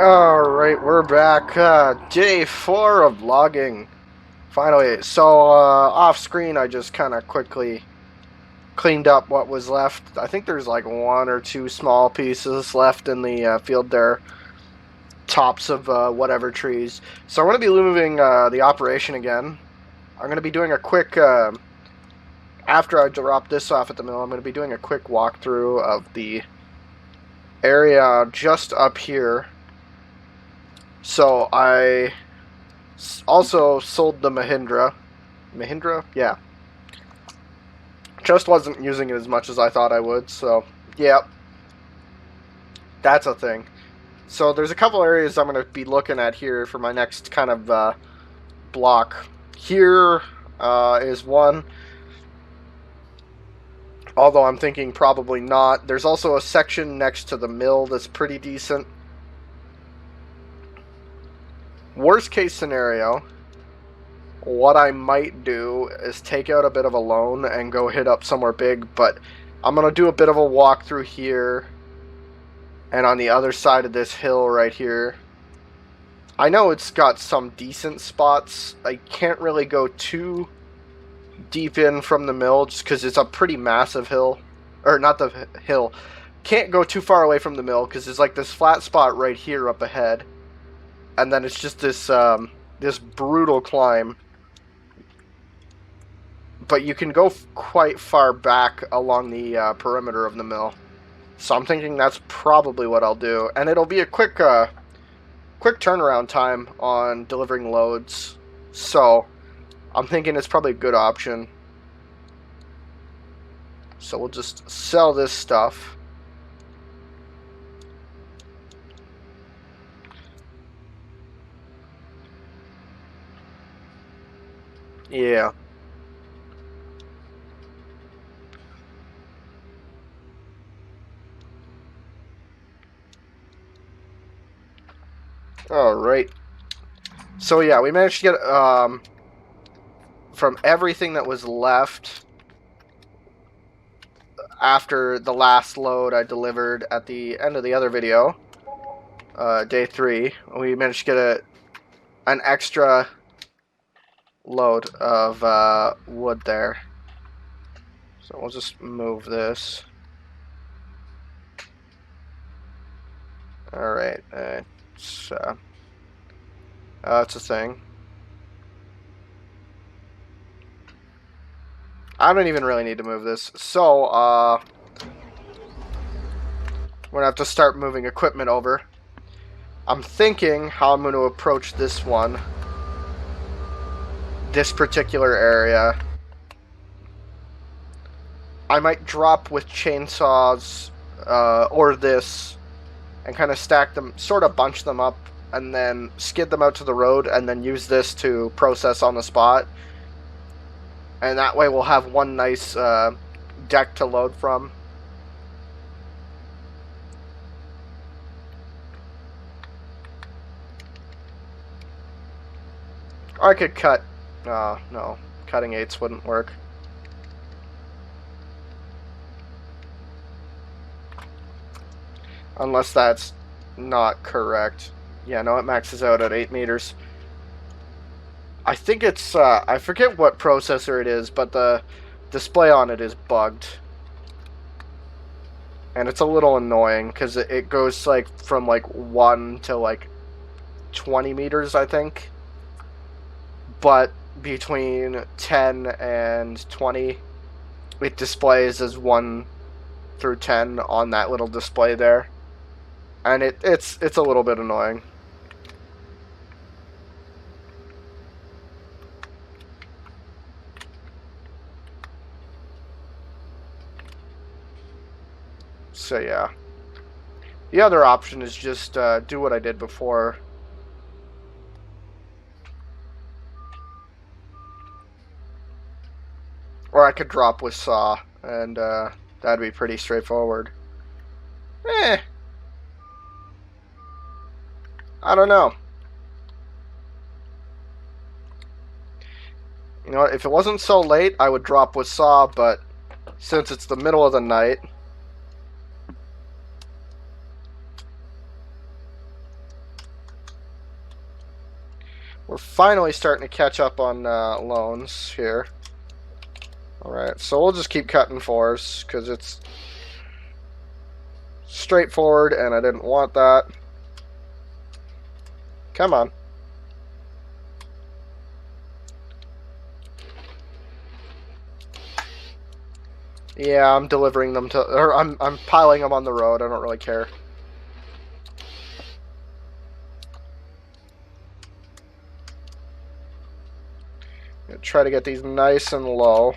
Alright, we're back. Day 4 of logging. Finally. So, off screen, I just kind of quickly cleaned up what was left. I think there's like one or two small pieces left in the field there. Tops of whatever trees. So, I'm going to be moving the operation again. I'm going to be doing a quick. After I drop this off at the mill, I'm going to be doing a quick walkthrough of the area just up here. So I also sold the Mahindra. Mahindra? Yeah. Just wasn't using it as much as I thought I would, so yeah. That's a thing. So there's a couple areas I'm going to be looking at here for my next kind of block. Here is one. Although I'm thinking probably not. There's also a section next to the mill that's pretty decent. Worst case scenario, what I might do is take out a bit of a loan and go hit up somewhere big, but I'm going to do a bit of a walk through here and on the other side of this hill right here. I know it's got some decent spots. I can't really go too deep in from the mill just because it's a pretty massive hill. Or not the hill. Can't go too far away from the mill because there's like this flat spot right here up ahead. And then it's just this this brutal climb. But you can go quite far back along the perimeter of the mill. So I'm thinking that's probably what I'll do. And it'll be a quick turnaround time on delivering loads. So I'm thinking it's probably a good option. So we'll just sell this stuff. Yeah. Alright. So yeah, we managed to get from everything that was left after the last load I delivered at the end of the other video, day 3, we managed to get an extra load of wood there. So we'll just move this. Alright, it's a thing. I don't even really need to move this. So, we're gonna have to start moving equipment over. I'm thinking how I'm going to approach this one. This particular area. I might drop with chainsaws, or this, and kind of stack them, sort of bunch them up, and then skid them out to the road, and then use this to process on the spot. And that way we'll have one nice deck to load from. Or I could cut. No, cutting 8s wouldn't work. Unless that's not correct. Yeah, no, it maxes out at 8 meters. I think it's, I forget what processor it is, but the display on it is bugged. And it's a little annoying, because it goes, like, from, like, 1 to, like, 20 meters, I think. But between 10 and 20, it displays as 1 through 10 on that little display there. And it's a little bit annoying. So yeah. The other option is just do what I did before. Or I could drop with saw, and that'd be pretty straightforward. I don't know. You know, if it wasn't so late, I would drop with saw, but since it's the middle of the night, We're finally starting to catch up on loans here. Alright, so we'll just keep cutting 4s, because it's straightforward, and I didn't want that. Come on. Yeah, I'm delivering them to, or I'm piling them on the road. I don't really care. Try to get these nice and low.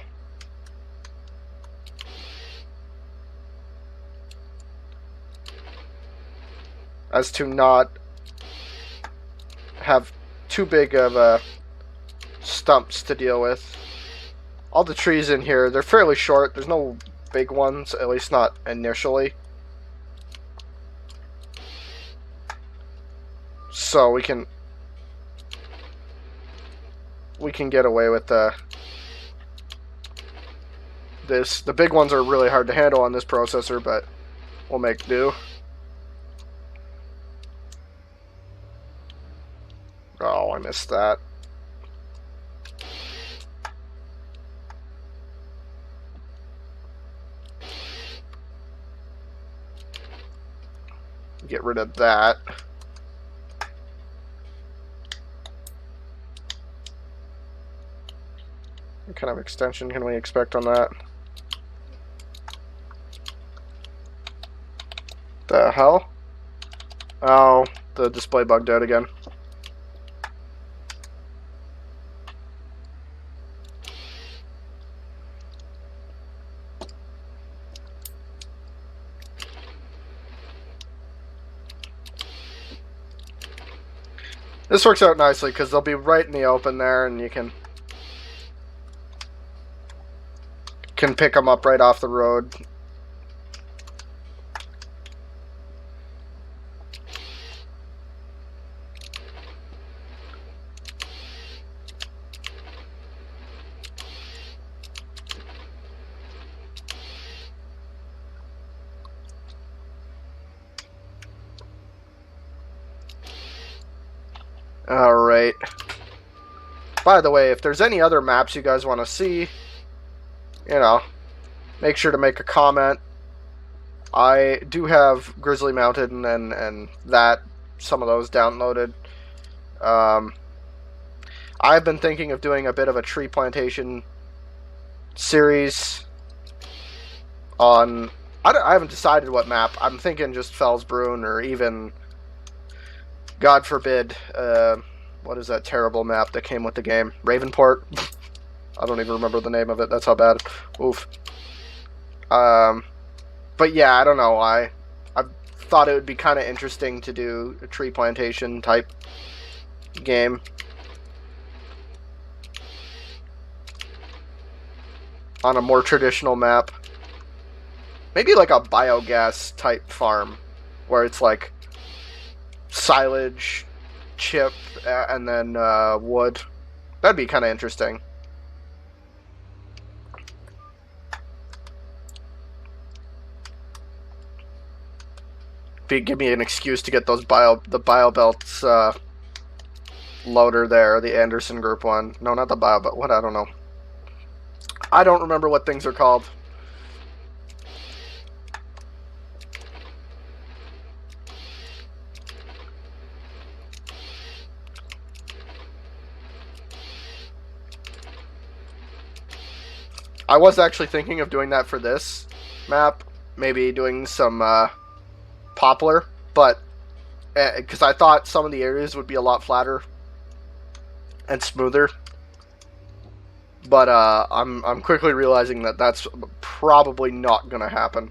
As to not have too big of stumps to deal with. All the trees in here, they're fairly short. There's no big ones, at least not initially. So we can get away with this. The big ones are really hard to handle on this processor, but we'll make do. Oh, I missed that. Get rid of that. What kind of extension can we expect on that? The hell? Oh, the display bugged out again. This works out nicely because they'll be right in the open there, and you can pick them up right off the road. Alright. By the way, if there's any other maps you guys want to see, you know, make sure to make a comment. I do have Grizzly Mountain and that, some of those downloaded. I've been thinking of doing a bit of a tree plantation series on... I haven't decided what map. I'm thinking just Felsbrunn, or even... God forbid, what is that terrible map that came with the game? Ravenport? I don't even remember the name of it. That's how bad. Oof. But yeah, I don't know. I thought it would be kind of interesting to do a tree plantation type game. On a more traditional map. Maybe like a biogas type farm, where it's like silage, chip, and then wood. That'd be kind of interesting. Give me an excuse to get those the BioBelts loader there, the Anderson Group one. No, not the BioBelt. What? I don't know. I don't remember what things are called. I was actually thinking of doing that for this map. Maybe doing some poplar, but because I thought some of the areas would be a lot flatter and smoother. But I'm quickly realizing that that's probably not going to happen.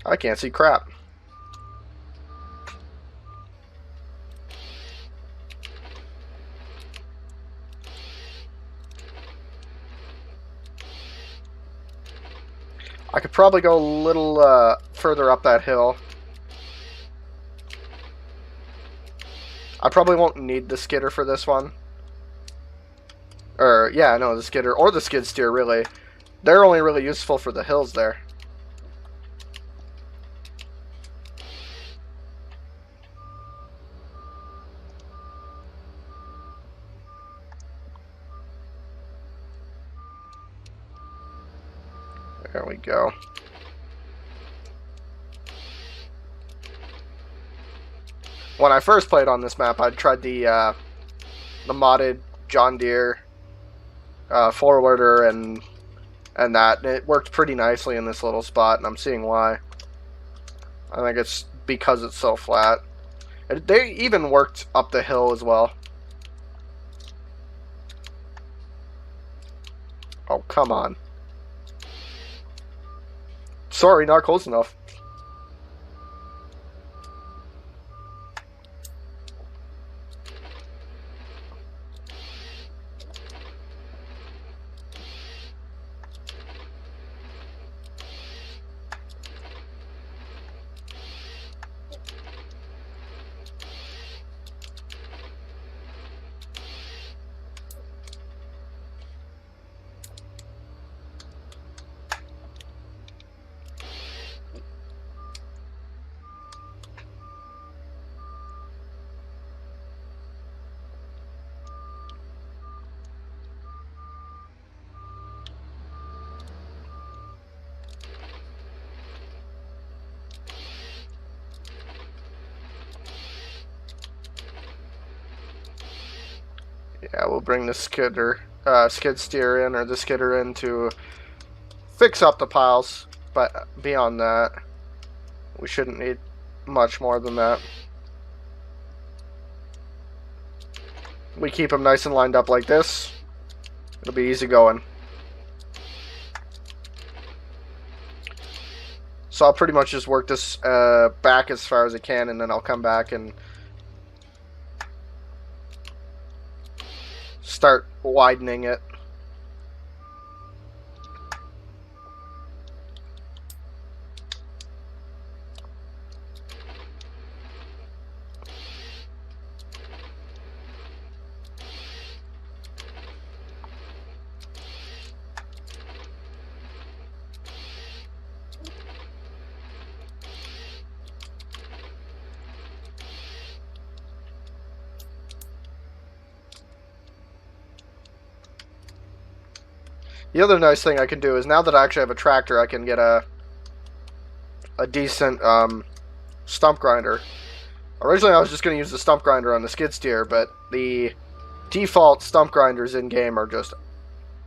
I can't see crap. I could probably go a little further up that hill. I probably won't need the skidder for this one. Or, yeah, no, the skidder, or the skid steer, really. They're only really useful for the hills there. There we go. When I first played on this map, I tried the modded John Deere forwarder and that. And it worked pretty nicely in this little spot, and I'm seeing why. I think it's because it's so flat. They even worked up the hill as well. Oh, come on. Sorry, not close enough. Yeah, we'll bring the skid steer in, or the skidder in to fix up the piles. But beyond that, we shouldn't need much more than that. We keep them nice and lined up like this. It'll be easy going. So I'll pretty much just work this back as far as I can, and then I'll come back and start widening it. The other nice thing I can do is, now that I actually have a tractor, I can get a decent stump grinder. Originally I was just going to use the stump grinder on the skid steer, but the default stump grinders in game are just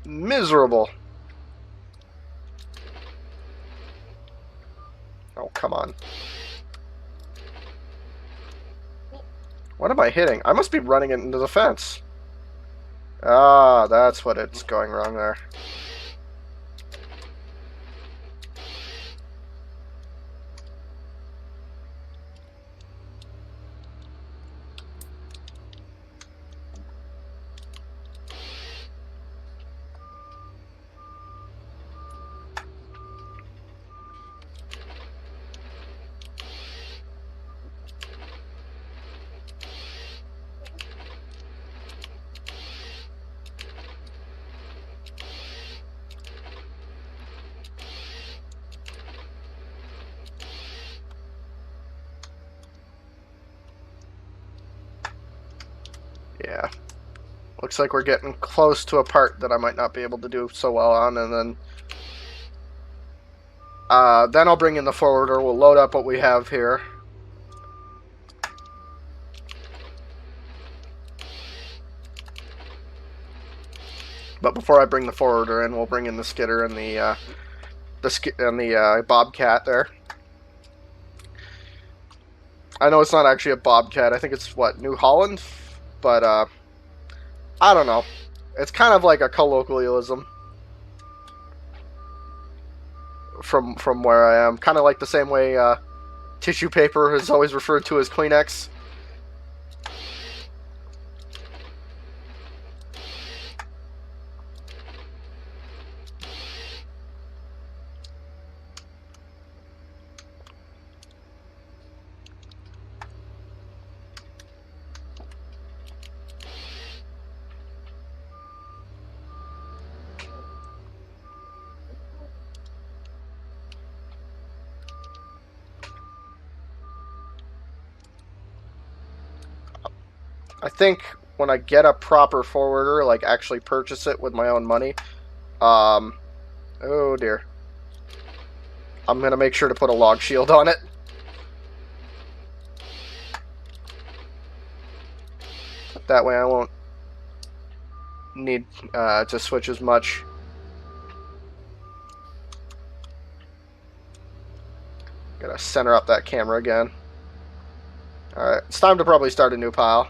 miserable. Oh, come on. What am I hitting? I must be running it into the fence. Ah, that's what it's going wrong there. Yeah. Looks like we're getting close to a part that I might not be able to do so well on, and then I'll bring in the forwarder. We'll load up what we have here. But before I bring the forwarder in, we'll bring in the skidder and the bobcat there. I know it's not actually a bobcat. I think it's what, New Holland, but I don't know. It's kind of like a colloquialism from where I am. Kind of like the same way tissue paper is always referred to as Kleenex. I think when I get a proper forwarder, like actually purchase it with my own money, oh dear. I'm going to make sure to put a log shield on it. That way I won't need to switch as much. Gotta center up that camera again. Alright, it's time to probably start a new pile.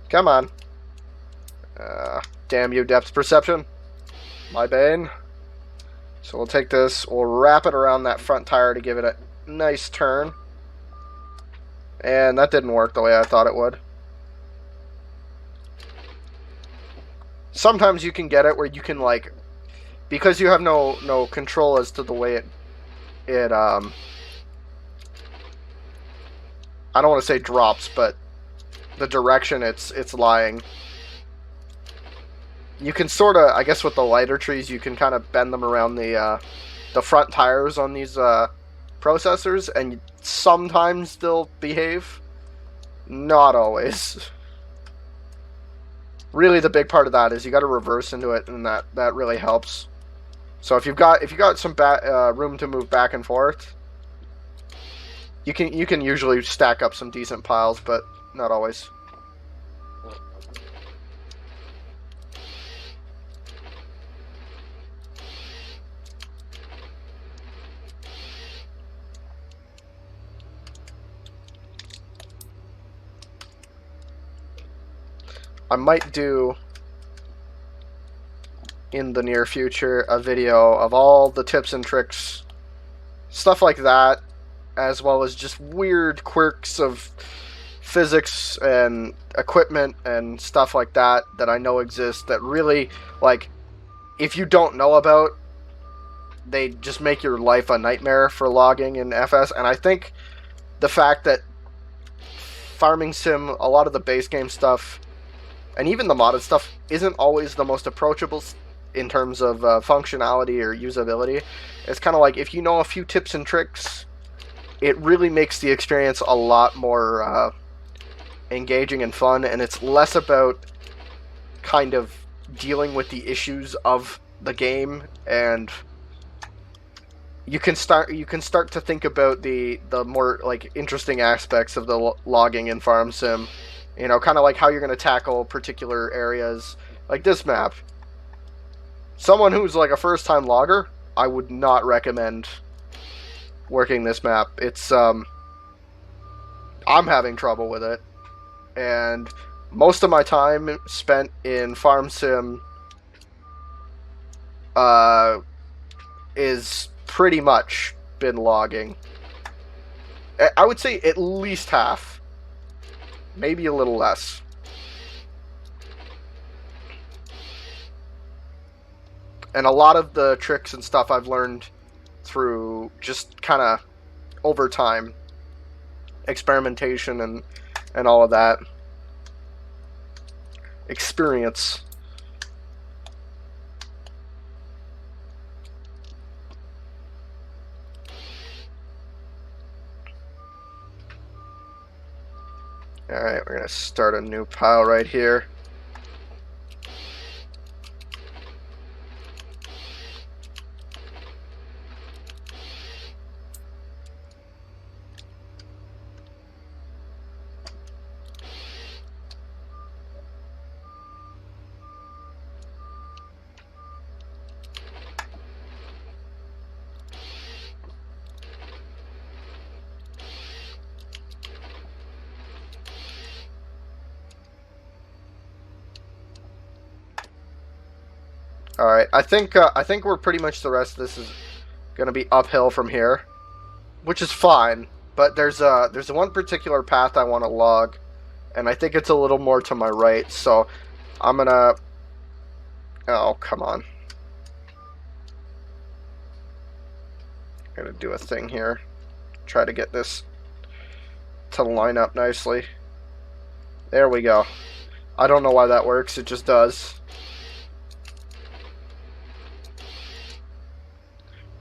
Come on. Damn you, depth perception. My bane. So we'll take this, we'll wrap it around that front tire to give it a nice turn. And that didn't work the way I thought it would. Sometimes you can get it where you can, like, because you have no control as to the way it I don't want to say drops, but the direction it's lying. You can sort of, I guess with the lighter trees, you can kind of bend them around the front tires on these processors, and sometimes they'll behave. Not always. Really, the big part of that is you got to reverse into it, and that really helps. So if you got some room to move back and forth, you can usually stack up some decent piles, but not always. I might do, in the near future, a video of all the tips and tricks, stuff like that, as well as just weird quirks of physics and equipment and stuff like that I know exist that really, like, if you don't know about, they just make your life a nightmare for logging in FS. And I think the fact that Farming Sim, a lot of the base game stuff, and even the modded stuff, isn't always the most approachable in terms of functionality or usability. It's kind of like, if you know a few tips and tricks, it really makes the experience a lot more engaging and fun, and it's less about kind of dealing with the issues of the game, and you can start to think about the more, like, interesting aspects of the logging in Farm Sim. You know, kind of like how you're going to tackle particular areas, like this map. Someone who's like a first-time logger, I would not recommend working this map. It's, I'm having trouble with it. And most of my time spent in Farm Sim is pretty much been logging. I would say at least half. Maybe a little less. And a lot of the tricks and stuff I've learned through just kind of over time. Experimentation and all of that. Experience. Alright, we're going to start a new pile right here. Alright, I think we're pretty much, the rest of this is going to be uphill from here, which is fine, but there's one particular path I want to log, and I think it's a little more to my right, so I'm going to... Oh, come on. I'm going to do a thing here. Try to get this to line up nicely. There we go. I don't know why that works, it just does.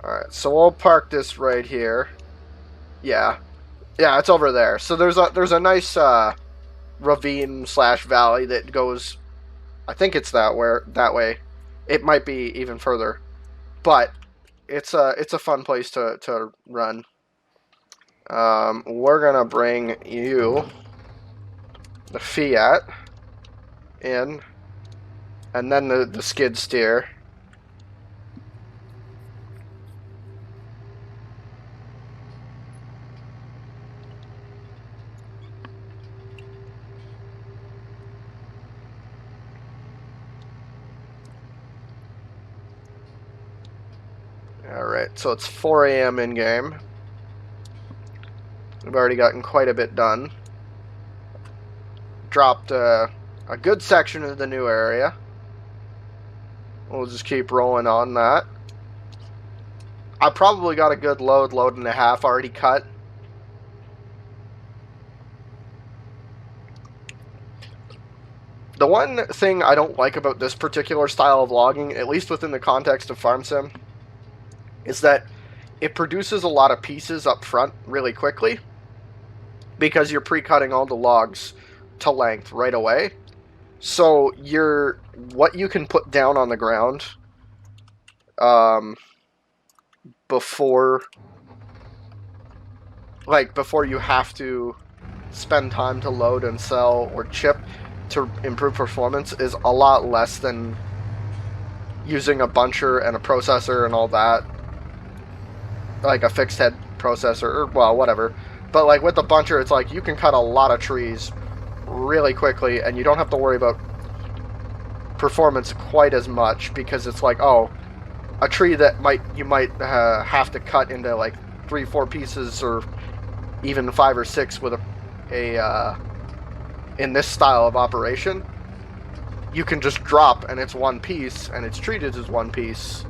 Alright, so we'll park this right here. Yeah, it's over there. So there's a nice ravine slash valley that goes. I think it's that way. It might be even further, but it's a fun place to run. We're gonna bring you the Fiat in, and then the skid steer. Alright, so it's 4 a.m. in game. We've already gotten quite a bit done. Dropped a good section of the new area. We'll just keep rolling on that. I probably got a good load and a half already cut. The one thing I don't like about this particular style of logging, at least within the context of Farm Sim, is that it produces a lot of pieces up front really quickly because you're pre-cutting all the logs to length right away. So what you can put down on the ground before you have to spend time to load and sell or chip to improve performance is a lot less than using a buncher and a processor and all that, like a fixed head processor, or well, whatever. But like with the buncher, it's like you can cut a lot of trees really quickly and you don't have to worry about performance quite as much, because it's like, oh, a tree that you might have to cut into like 3-4 pieces or even 5 or 6 with a in this style of operation, you can just drop and it's one piece and it's treated as one piece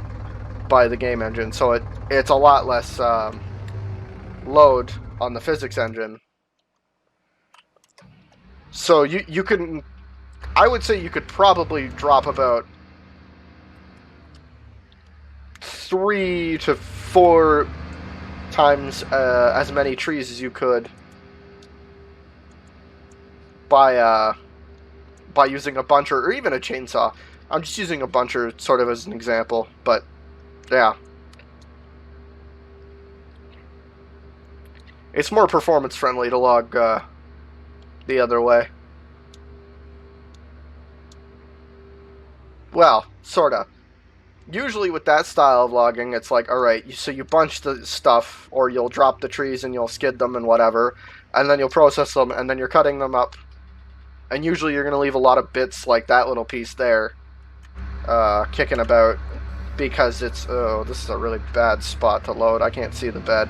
by the game engine, so it's a lot less load on the physics engine. So you can, I would say you could probably drop about 3 to 4 times as many trees as you could by using a buncher or even a chainsaw. I'm just using a buncher sort of as an example, but yeah. It's more performance friendly to log the other way. Well, sorta. Usually with that style of logging, it's like, alright, so you bunch the stuff, or you'll drop the trees and you'll skid them and whatever, and then you'll process them, and then you're cutting them up. And usually you're going to leave a lot of bits like that little piece there kicking about, because it's, oh, this is a really bad spot to load. I can't see the bed.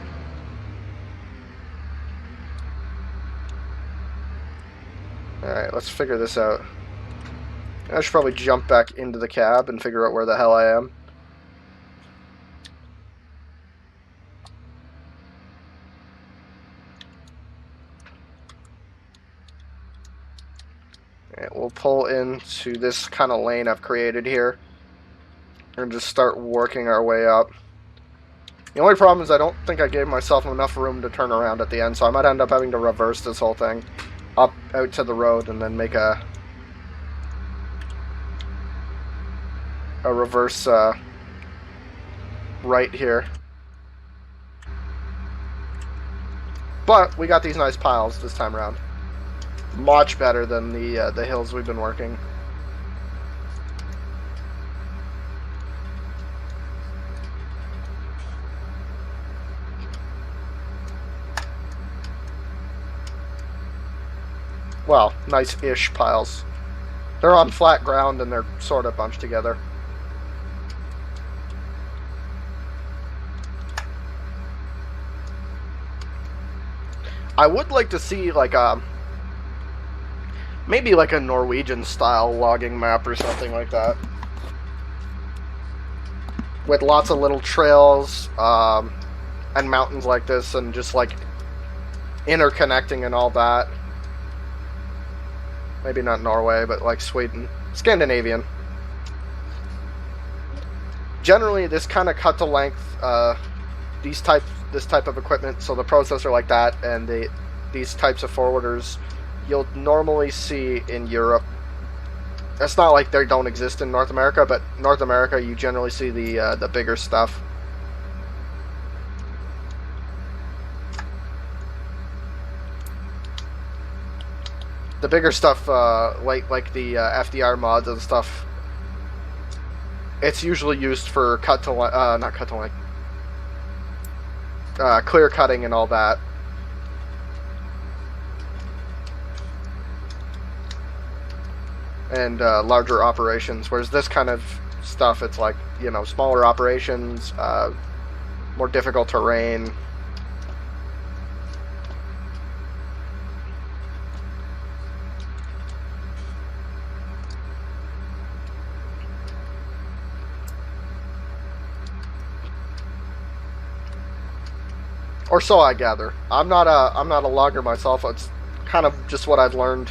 Alright, let's figure this out. I should probably jump back into the cab and figure out where the hell I am. Alright, we'll pull into this kind of lane I've created here and just start working our way up. The only problem is I don't think I gave myself enough room to turn around at the end, so I might end up having to reverse this whole thing up out to the road and then make a reverse right here. But we got these nice piles this time around. Much better than the hills we've been working. Well, nice-ish piles. They're on flat ground and they're sort of bunched together. I would like to see like maybe like a Norwegian style logging map or something like that, with lots of little trails and mountains like this, and just like interconnecting and all that. Maybe not Norway, but like Sweden, Scandinavian. Generally, this kind of cut to length, this type of equipment, so the processor like that, and these types of forwarders you'll normally see in Europe. It's not like they don't exist in North America, but North America you generally see the bigger stuff. The bigger stuff, like the FDR mods and stuff. It's usually used for not cut to length, clear cutting and all that. And larger operations, whereas this kind of stuff, it's like, you know, smaller operations, more difficult terrain. Or so I gather. I'm not a logger myself. It's kind of just what I've learned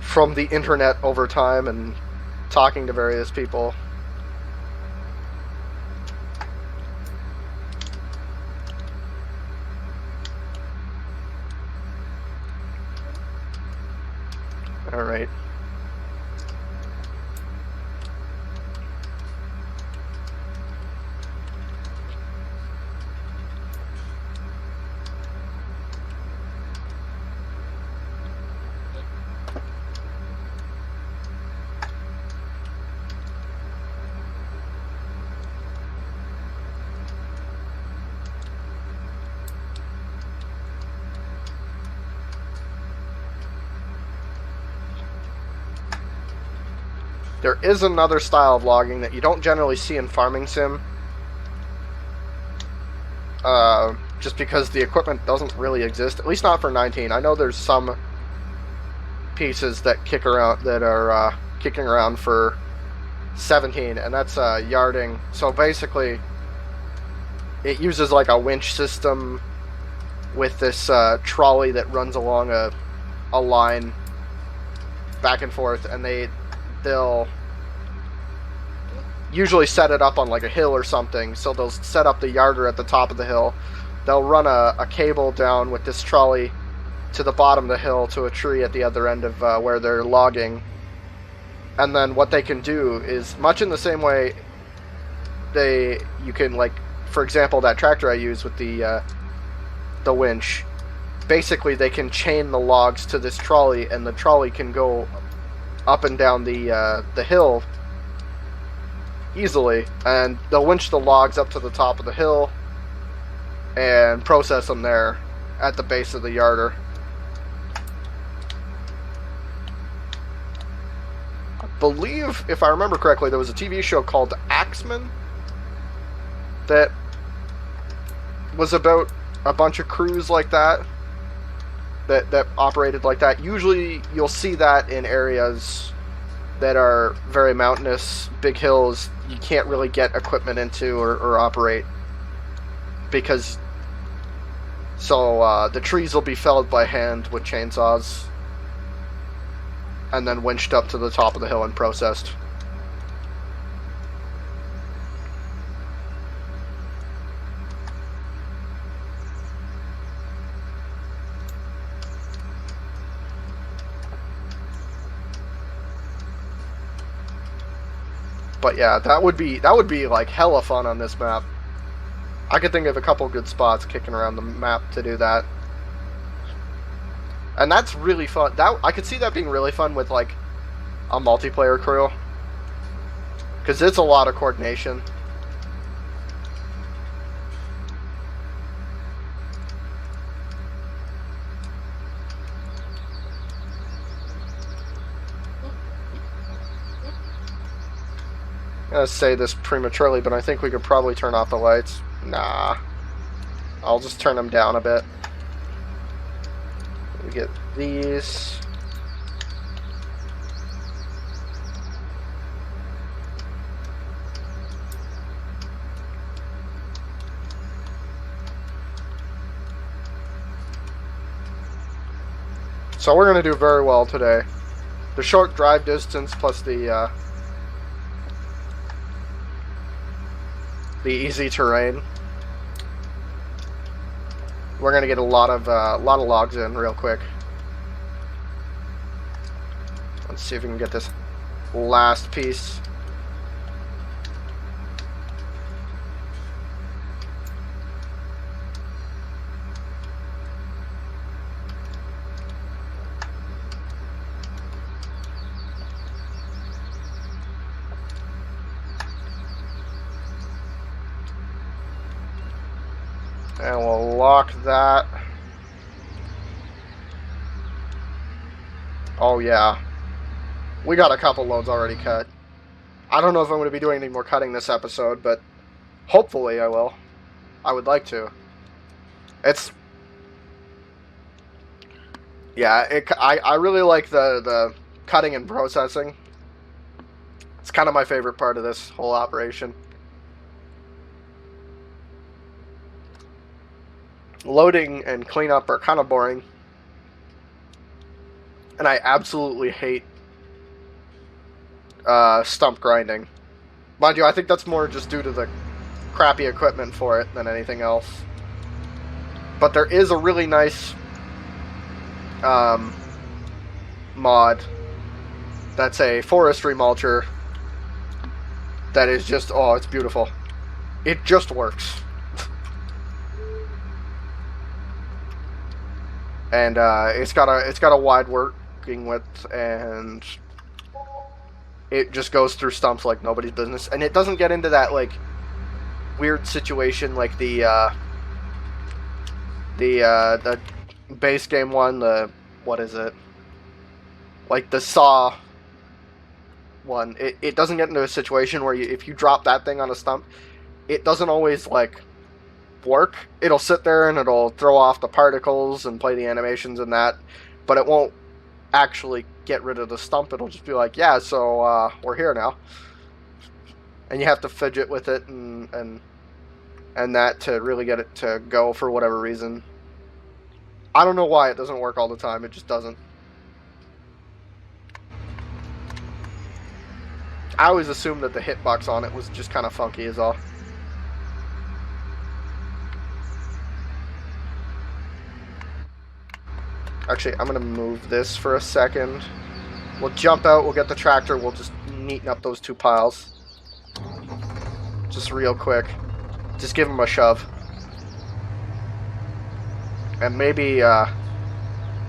from the internet over time and talking to various people. All right. There is another style of logging that you don't generally see in Farming Sim. Just because the equipment doesn't really exist, at least not for 19. I know there's some pieces that kick around that are kicking around for 17, and that's yarding. So basically, it uses like a winch system with this trolley that runs along a line back and forth, and they'll usually set it up on like a hill or something. So they'll set up the yarder at the top of the hill. They'll run a cable down with this trolley to the bottom of the hill to a tree at the other end of where they're logging. And then what they can do is, much in the same way you can, like, for example, that tractor I use with the winch, basically they can chain the logs to this trolley, and the trolley can go up and down the hill easily, and they'll winch the logs up to the top of the hill and process them there at the base of the yarder. I believe, if I remember correctly, there was a TV show called Axeman that was about a bunch of crews like that operated like that. Usually you'll see that in areas that are very mountainous, big hills you can't really get equipment into or operate, because the trees will be felled by hand with chainsaws and then winched up to the top of the hill and processed. But yeah, that would be like hella fun on this map. I could think of a couple good spots kicking around the map to do that. And that's really fun. I could see that being really fun with like a multiplayer crew, because it's a lot of coordination. I'm gonna say this prematurely, but I think we could probably turn off the lights. Nah. I'll just turn them down a bit. We get these. So we're gonna do very well today. The short drive distance plus the easy terrain. We're gonna get a lot of logs in real quick. Let's see if we can get this last piece. And we'll lock that. Oh yeah. We got a couple loads already cut. I don't know if I'm going to be doing any more cutting this episode, but hopefully I will. I would like to. It's... Yeah, I really like the cutting and processing. It's kind of my favorite part of this whole operation. Loading and cleanup are kind of boring. And I absolutely hate stump grinding. Mind you, I think that's more just due to the crappy equipment for it than anything else. But there is a really nice mod that's a forestry mulcher that is just, oh, it's beautiful. It just works. And it's got a wide working width, and it just goes through stumps like nobody's business. And it doesn't get into that like weird situation like the base game one, what is it? Like the Saw one. It doesn't get into a situation where if you drop that thing on a stump, it doesn't always like work. It'll sit there and it'll throw off the particles and play the animations and that, but it won't actually get rid of the stump. It'll just be like, yeah, so we're here now, and you have to fidget with it and that to really get it to go for whatever reason. I don't know why it doesn't work all the time. It just doesn't. I always assumed that the hitbox on it was just kind of funky as all. Actually, I'm going to move this for a second. We'll jump out, we'll get the tractor, we'll just neaten up those two piles. Just real quick. Just give them a shove. And maybe,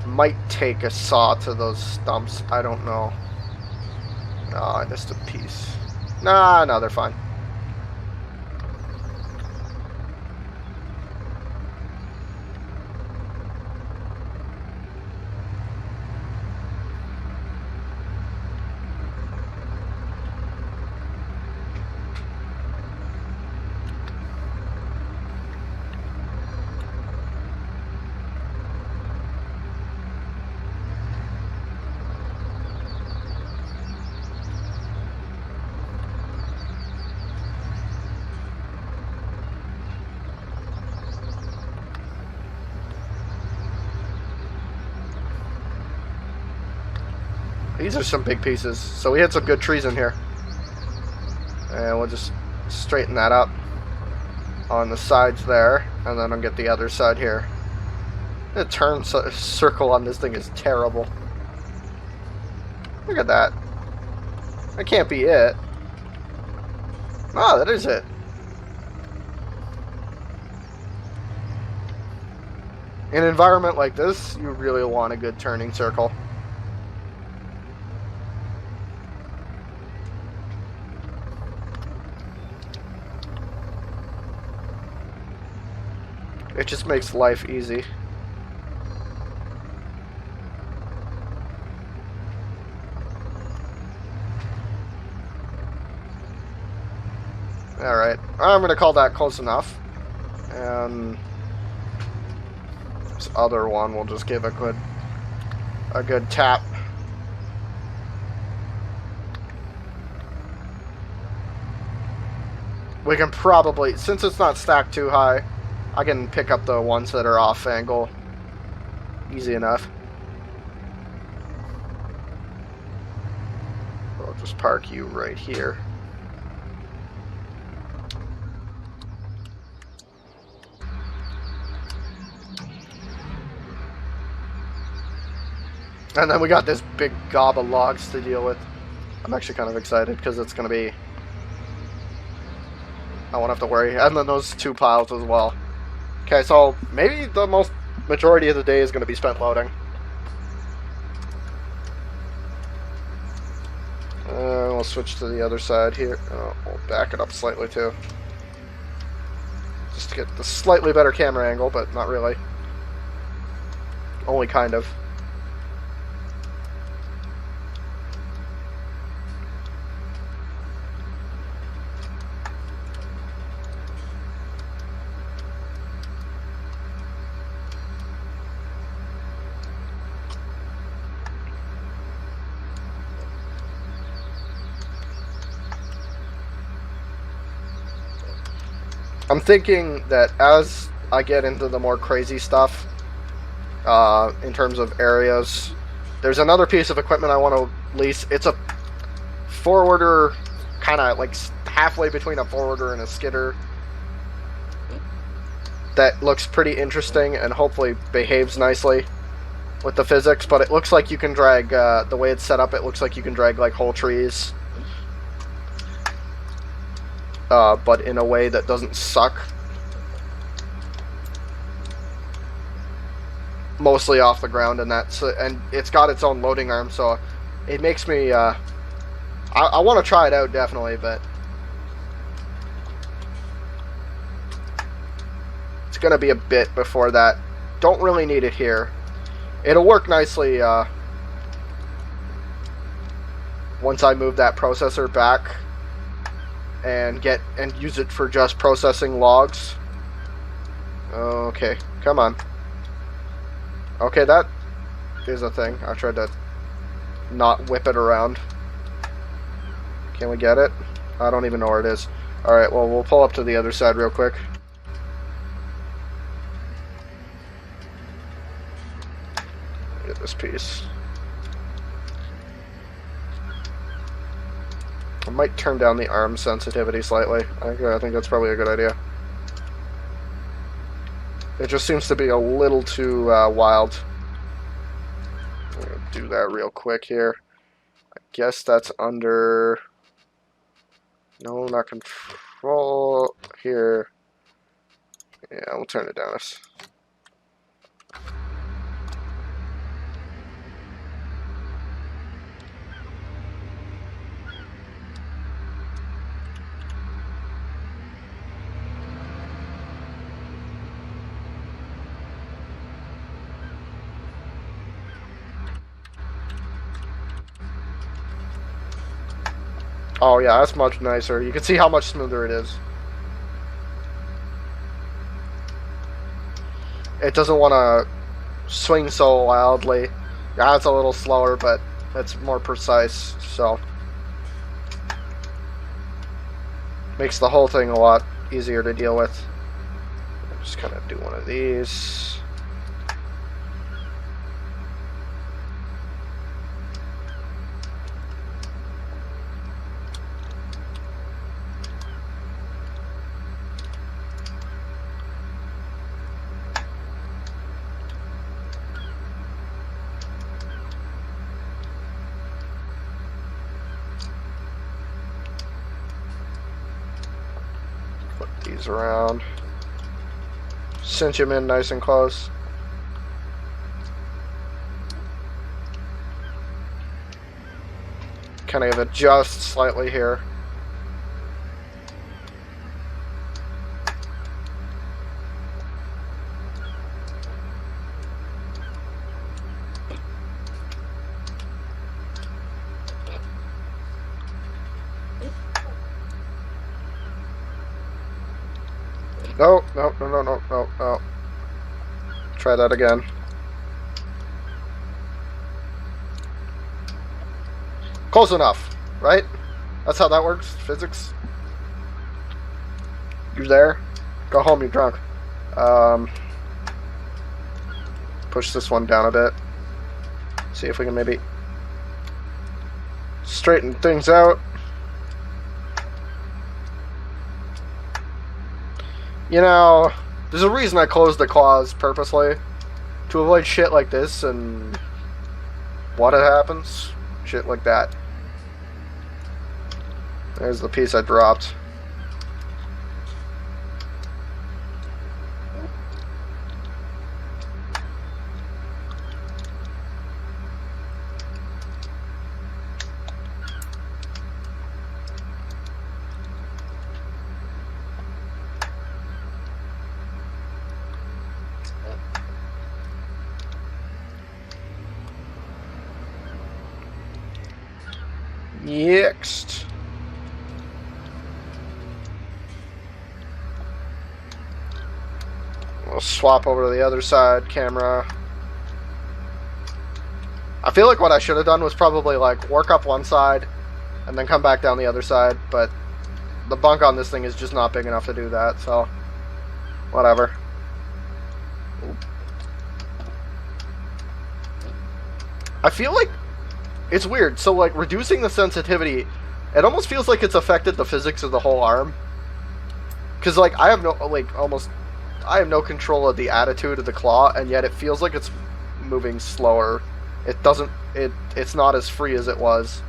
might take a saw to those stumps. I don't know. Oh, I missed a piece. Nah, no, they're fine. These are some big pieces, so we had some good trees in here. And we'll just straighten that up on the sides there, and then I'll get the other side here. The turn circle on this thing is terrible. Look at that. That can't be it. Oh, that is it. In an environment like this, you really want a good turning circle. It just makes life easy. Alright, I'm going to call that close enough. And this other one we'll just give a good tap. We can probably, since it's not stacked too high, I can pick up the ones that are off angle easy enough. I'll just park you right here. And then we got this big gob of logs to deal with. I'm actually kind of excited because it's going to be... I won't have to worry. And then those 2 piles as well. Okay, so maybe the majority of the day is going to be spent loading. We'll switch to the other side here. We'll back it up slightly too. Just to get the slightly better camera angle, but not really. Only kind of. I'm thinking that as I get into the more crazy stuff, in terms of areas, there's another piece of equipment I want to lease. It's a forwarder, kind of like halfway between a forwarder and a skidder, that looks pretty interesting and hopefully behaves nicely with the physics, but it looks like you can drag, the way it's set up, it looks like you can drag like whole trees. But in a way that doesn't suck. Mostly off the ground, and and it's got its own loading arm, so it makes me. I want to try it out definitely, but it's gonna be a bit before that. Don't really need it here. It'll work nicely once I move that processor back. And use it for just processing logs. Okay, come on. Okay, that is a thing. I tried to not whip it around. Can we get it? I don't even know where it is. Alright, well, we'll pull up to the other side real quick. Get this piece. I might turn down the arm sensitivity slightly. I think that's probably a good idea. It just seems to be a little too wild. I'm going to do that real quick here. I guess that's under... No, not control. Here. Yeah, we'll turn it down. Oh yeah, that's much nicer. You can see how much smoother it is. It doesn't want to swing so wildly. Yeah, it's a little slower, but it's more precise, so makes the whole thing a lot easier to deal with. Just kind of do one of these. These around, cinch them in nice and close. Kind of adjust slightly here. No, no, no, no, no, no, no. Try that again. Close enough, right? That's how that works, physics. You're there. Go home, you're drunk. Push this one down a bit. See if we can maybe straighten things out. You know, there's a reason I closed the claws purposely. To avoid shit like this, and what it happens. Shit like that. There's the piece I dropped. Next. We'll swap over to the other side camera. I feel like what I should have done was probably like work up one side and then come back down the other side, but the bunk on this thing is just not big enough to do that, so whatever. I feel like it's weird. So like reducing the sensitivity, it almost feels like it's affected the physics of the whole arm. Cause like I have no control of the attitude of the claw, and yet it feels like it's moving slower. It's not as free as it was.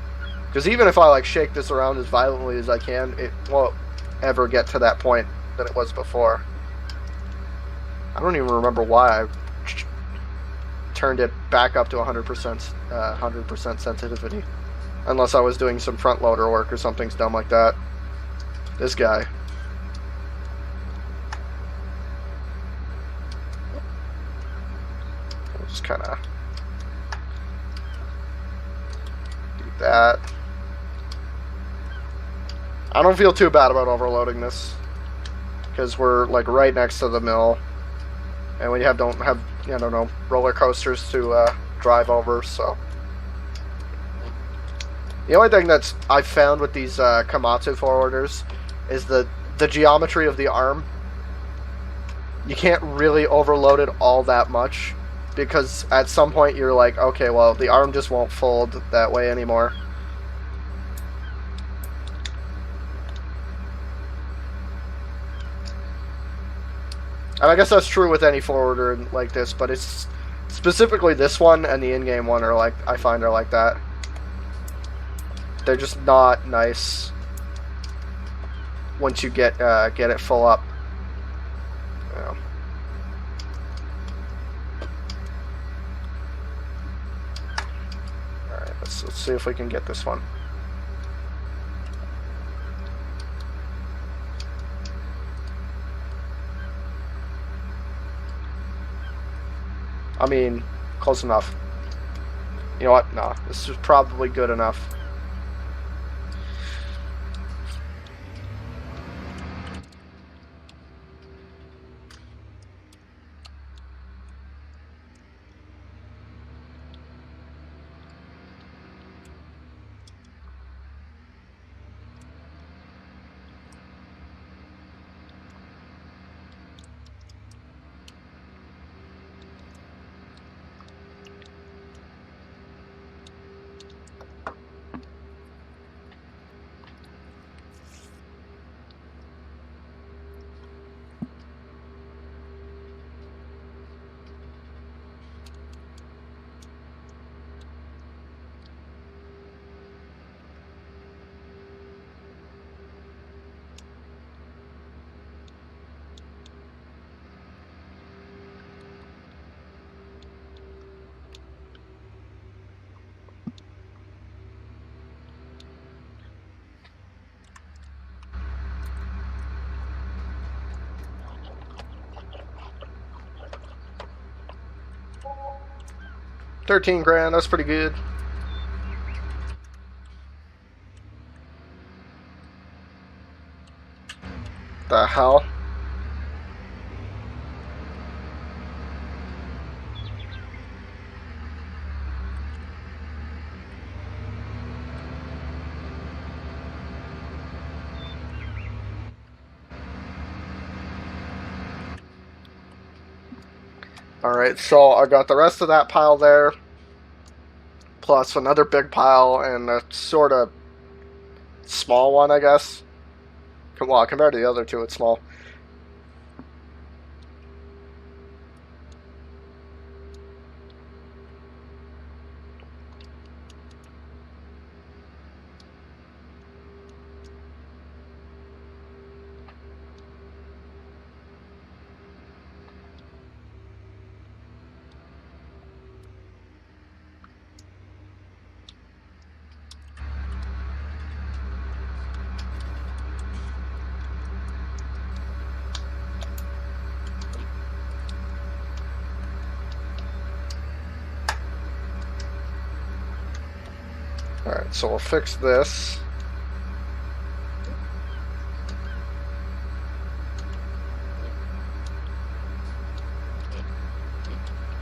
Because even if I like shake this around as violently as I can, it won't ever get to that point that it was before. I don't even remember why I turned it back up to 100% sensitivity, unless I was doing some front loader work or something dumb like that. This guy. Just kind of do that. I don't feel too bad about overloading this because we're like right next to the mill, and we don't have roller coasters to drive over. So the only thing that's I've found with these Komatsu forwarders is the geometry of the arm. You can't really overload it all that much, because at some point you're like, okay, well, the arm just won't fold that way anymore. And I guess that's true with any forwarder like this, but it's specifically this one and the in-game one are like, I find are like that. They're just not nice once you get it full up. Yeah. Alright, let's see if we can get this one. I mean, close enough. You know what? No, this is probably good enough. $13,000, that's pretty good. The hell? Alright, so I got the rest of that pile there, plus another big pile and a sort of small one, I guess. Well, compared to the other two, it's small. Alright, so we'll fix this.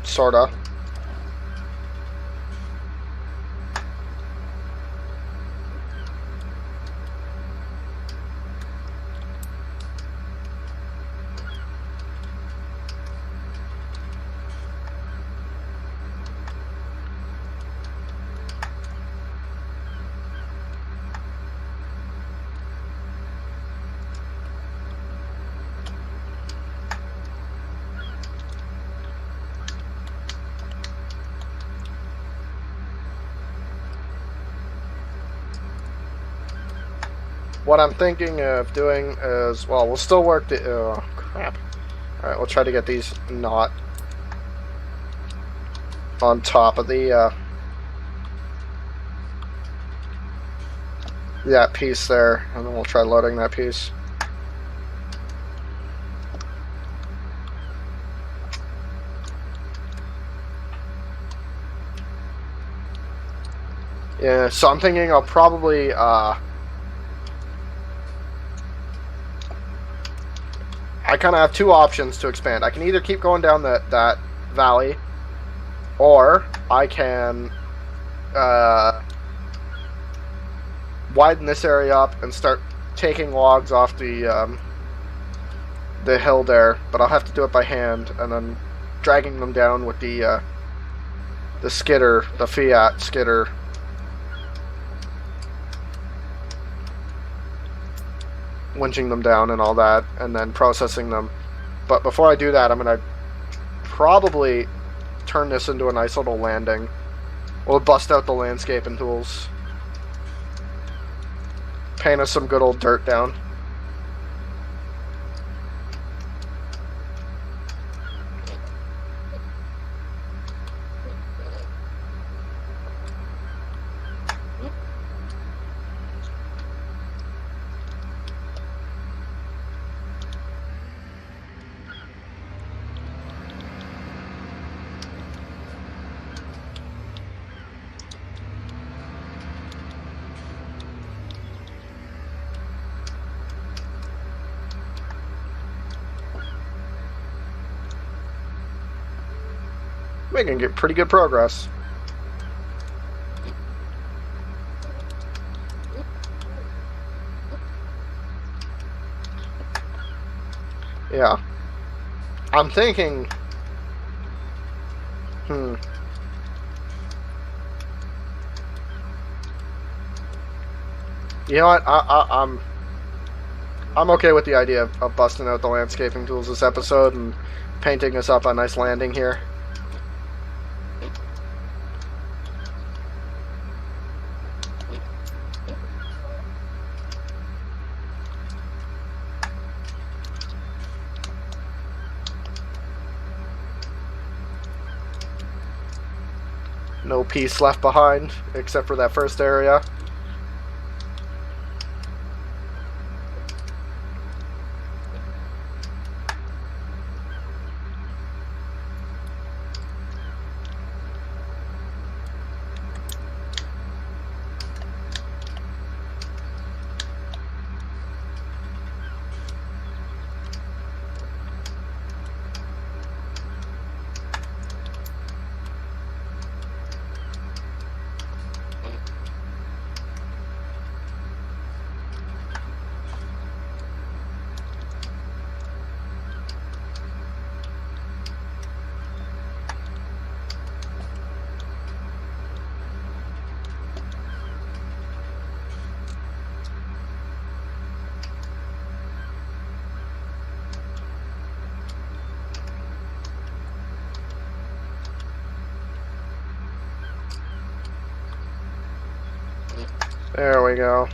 Sorta. What I'm thinking of doing is, well, we'll still work the, oh, crap. Alright, we'll try to get these not on top of the, that piece there, and then we'll try loading that piece. Yeah, so I'm thinking I'll probably, I kind of have two options to expand. I can either keep going down that valley, or I can widen this area up and start taking logs off the hill there. But I'll have to do it by hand, and then dragging them down with the skidder, the Fiat skidder. Winching them down and all that, and then processing them. But before I do that, I'm going to probably turn this into a nice little landing. We'll bust out the landscaping tools. Paint us some good old dirt down. Making get pretty good progress. Yeah. I'm thinking... You know what? I'm okay with the idea of busting out the landscaping tools this episode and painting us up a nice landing here. No piece left behind, except for that first area. There we go.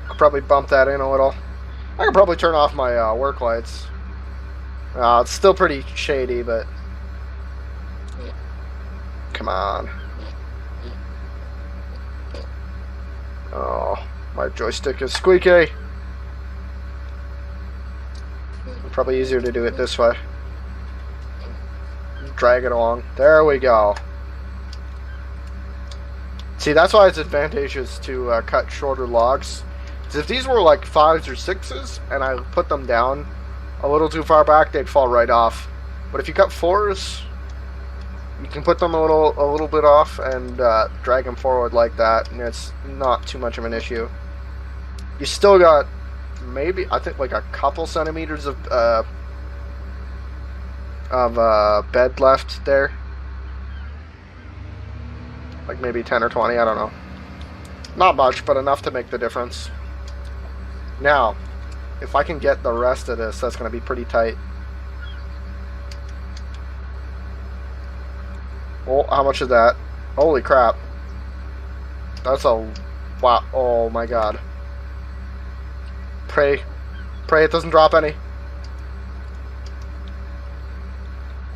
Could probably bump that in a little. I could probably turn off my work lights. It's still pretty shady, but... Come on. Oh, my joystick is squeaky. Probably easier to do it this way. Drag it along. There we go. See, that's why it's advantageous to cut shorter logs. Because if these were like 5s or 6s, and I put them down a little too far back, they'd fall right off. But if you cut 4s, you can put them a little bit off and drag them forward like that, and it's not too much of an issue. You still got maybe, I think, like a couple centimeters of bed left there. Like maybe 10 or 20, I don't know. Not much, but enough to make the difference. Now, if I can get the rest of this, that's going to be pretty tight. Oh, how much is that? Holy crap. That's a... Wow. Oh my god. Pray. Pray it doesn't drop any.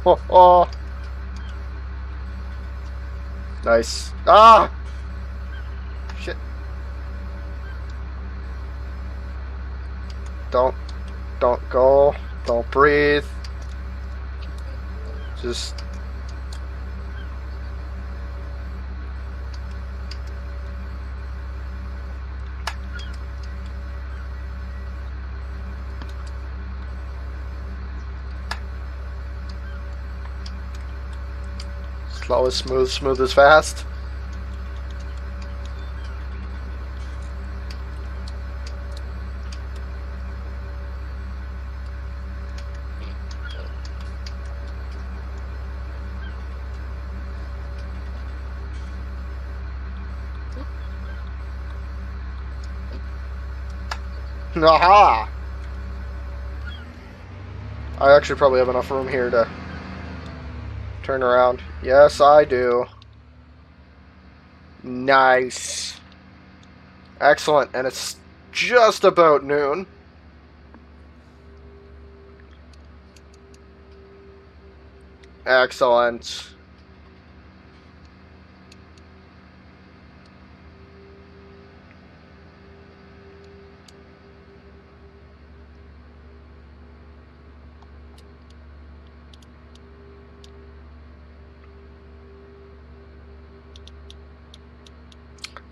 Oh, oh. Nice. Ah! Shit. Don't go. Don't breathe. Just... slow is smooth, smooth is fast. Aha! I actually probably have enough room here to turn around. Yes, I do. Nice. Excellent. And it's just about noon. Excellent.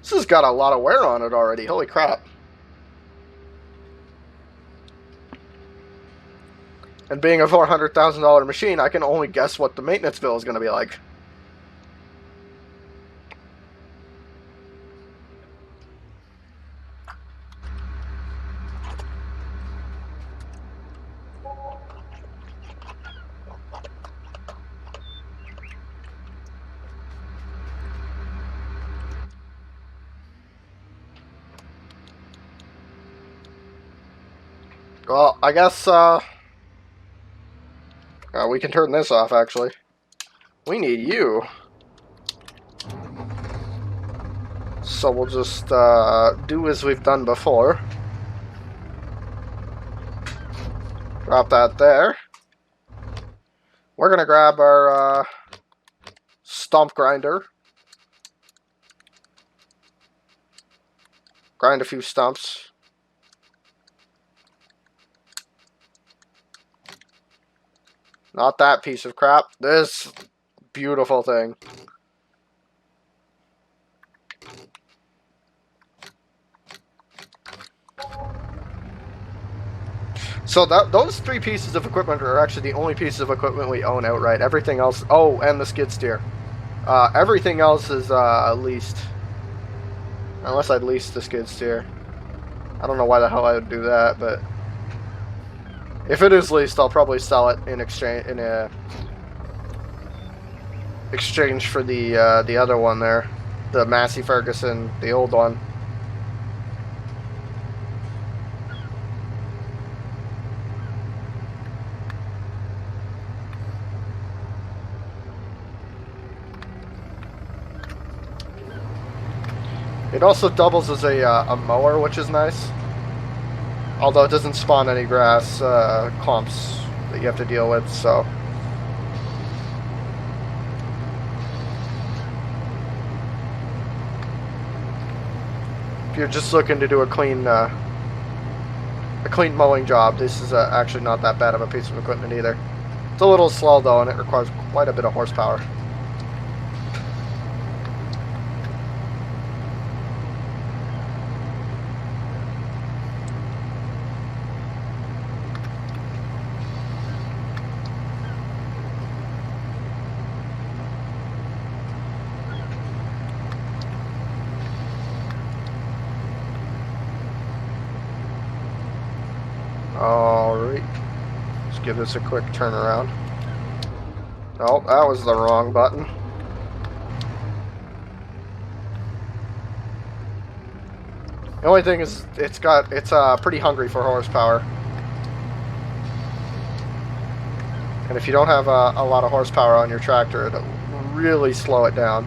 This has got a lot of wear on it already. Holy crap. And being a $400,000 machine, I can only guess what the maintenance bill is going to be like. Well, I guess we can turn this off, actually. We need you. So we'll just do as we've done before. Drop that there. We're going to grab our stump grinder. Grind a few stumps. Not that piece of crap. This beautiful thing. So those three pieces of equipment are actually the only pieces of equipment we own outright. Everything else... Oh, and the skid steer. Everything else is leased. Unless I'd lease the skid steer. I don't know why the hell I would do that, but... If it is leased, I'll probably sell it in exchange for the other one there, the Massey Ferguson, the old one. It also doubles as a mower, which is nice. Although it doesn't spawn any grass clumps that you have to deal with, so. If you're just looking to do a clean mowing job, this is actually not that bad of a piece of equipment either. It's a little slow though, and it requires quite a bit of horsepower. Alright. Let's give this a quick turnaround. Oh, that was the wrong button. The only thing is, it's pretty hungry for horsepower. And if you don't have a lot of horsepower on your tractor, it'll really slow it down.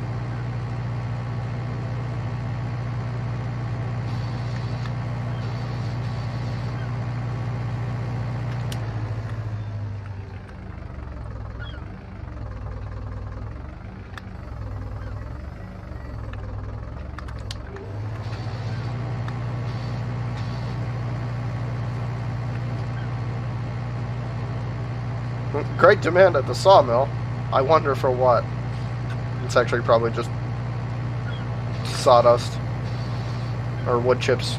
Great demand at the sawmill. I wonder for what. It's actually probably just sawdust or wood chips.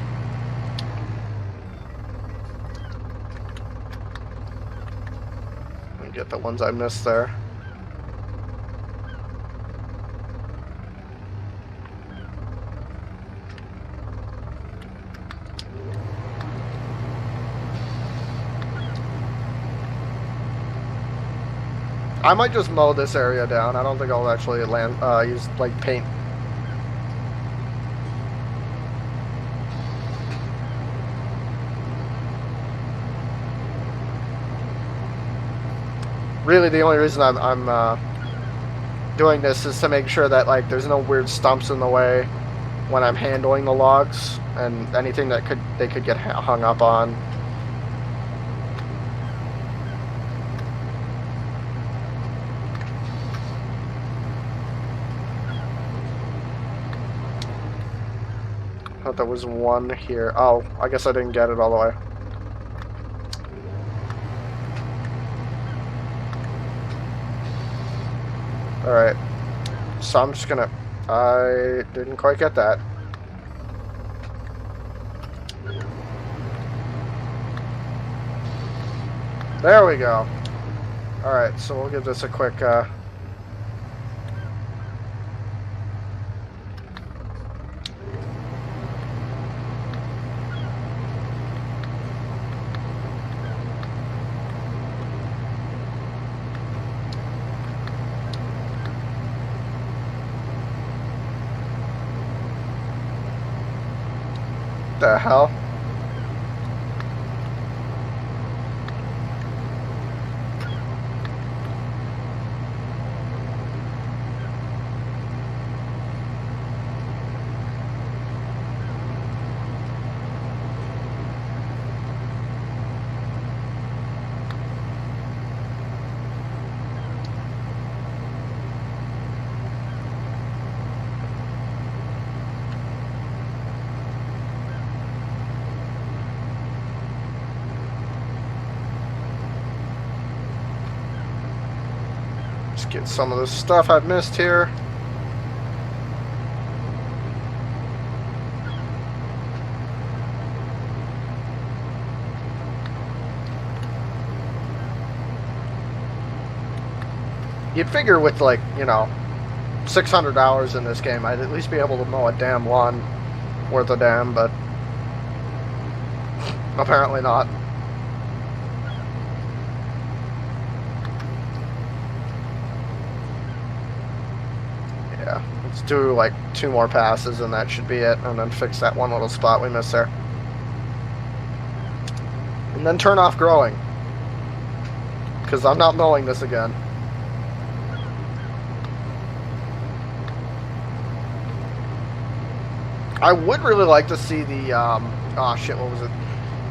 Let me get the ones I missed there. I might just mow this area down. I don't think I'll actually use like paint. Really, the only reason I'm doing this is to make sure that like there's no weird stumps in the way when I'm handling the logs and anything that they could get hung up on. I thought there was one here. Oh, I guess I didn't get it all the way. Alright. So I'm just gonna... I didn't quite get that. There we go. Alright, so we'll give this a quick... the hell? Get some of the stuff I've missed here. You'd figure with like, you know, 600 hours in this game, I'd at least be able to mow a damn lawn worth a damn, but apparently not. Let's do like 2 more passes and that should be it, and then fix that one little spot we missed there. And then turn off growing, because I'm not mowing this again. I would really like to see the, oh shit, what was it?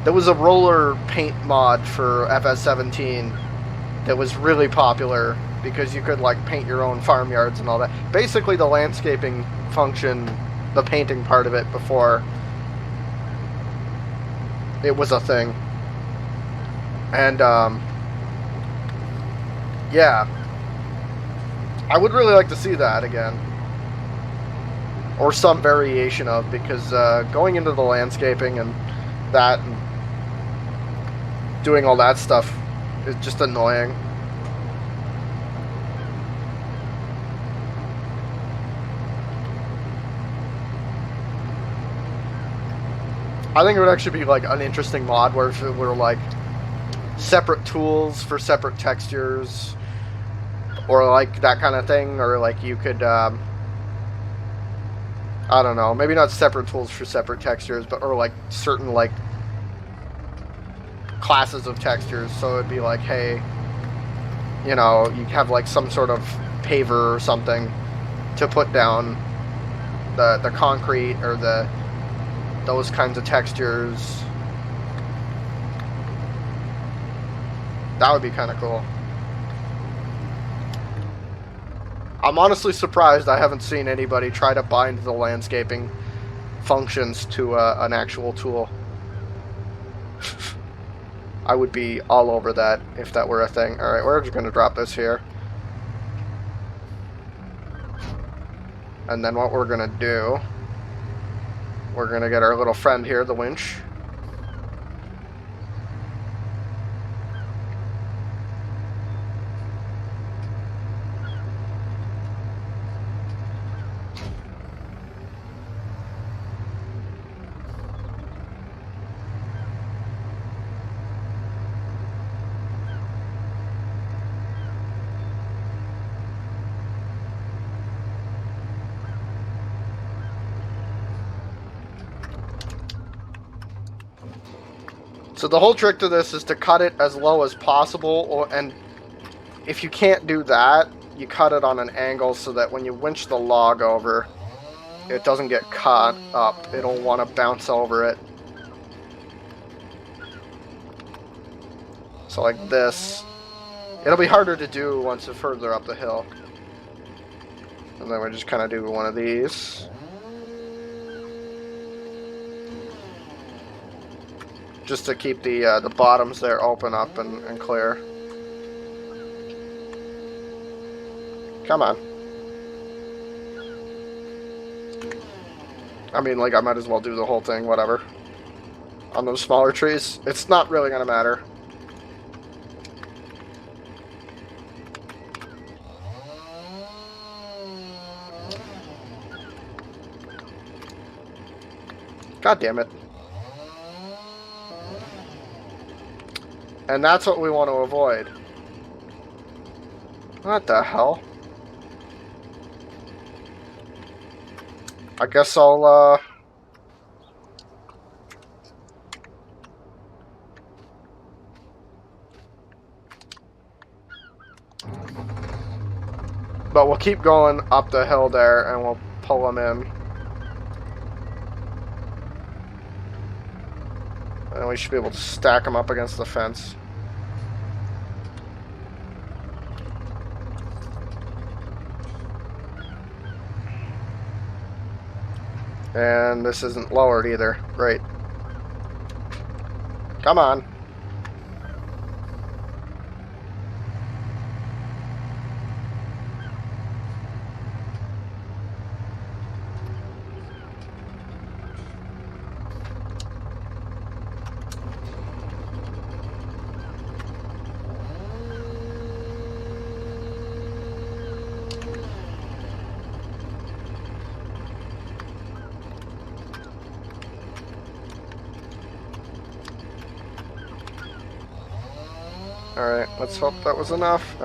There was a roller paint mod for FS17 that was really popular, because you could like paint your own farmyards and all that. Basically the landscaping function, the painting part of it before it was a thing. And yeah, I would really like to see that again, or some variation of, because going into the landscaping and that and doing all that stuff is just annoying. I think it would actually be like an interesting mod where if it were like separate tools for separate textures, or like that kind of thing, or like you could, I don't know, maybe not separate tools for separate textures, but or like certain like classes of textures. So it'd be like, hey, you know, you have like some sort of paver or something to put down the concrete or those kinds of textures. That would be kind of cool. I'm honestly surprised I haven't seen anybody try to bind the landscaping functions to an actual tool. I would be all over that if that were a thing. Alright, we're just going to drop this here. And then what we're going to do, we're going to get our little friend here, the winch. So the whole trick to this is to cut it as low as possible, and if you can't do that, you cut it on an angle so that when you winch the log over, it doesn't get caught up. It'll want to bounce over it. So like this. It'll be harder to do once it's further up the hill. And then we just kind of do one of these. Just to keep the bottoms there open up and clear. Come on. I mean, like, I might as well do the whole thing, whatever. On those smaller trees. It's not really gonna matter. God damn it. And that's what we want to avoid. What the hell? I guess I'll, but we'll keep going up the hill there and we'll pull them in. And we should be able to stack them up against the fence. And this isn't lowered either. Great. Come on. Alright, let's hope that was enough.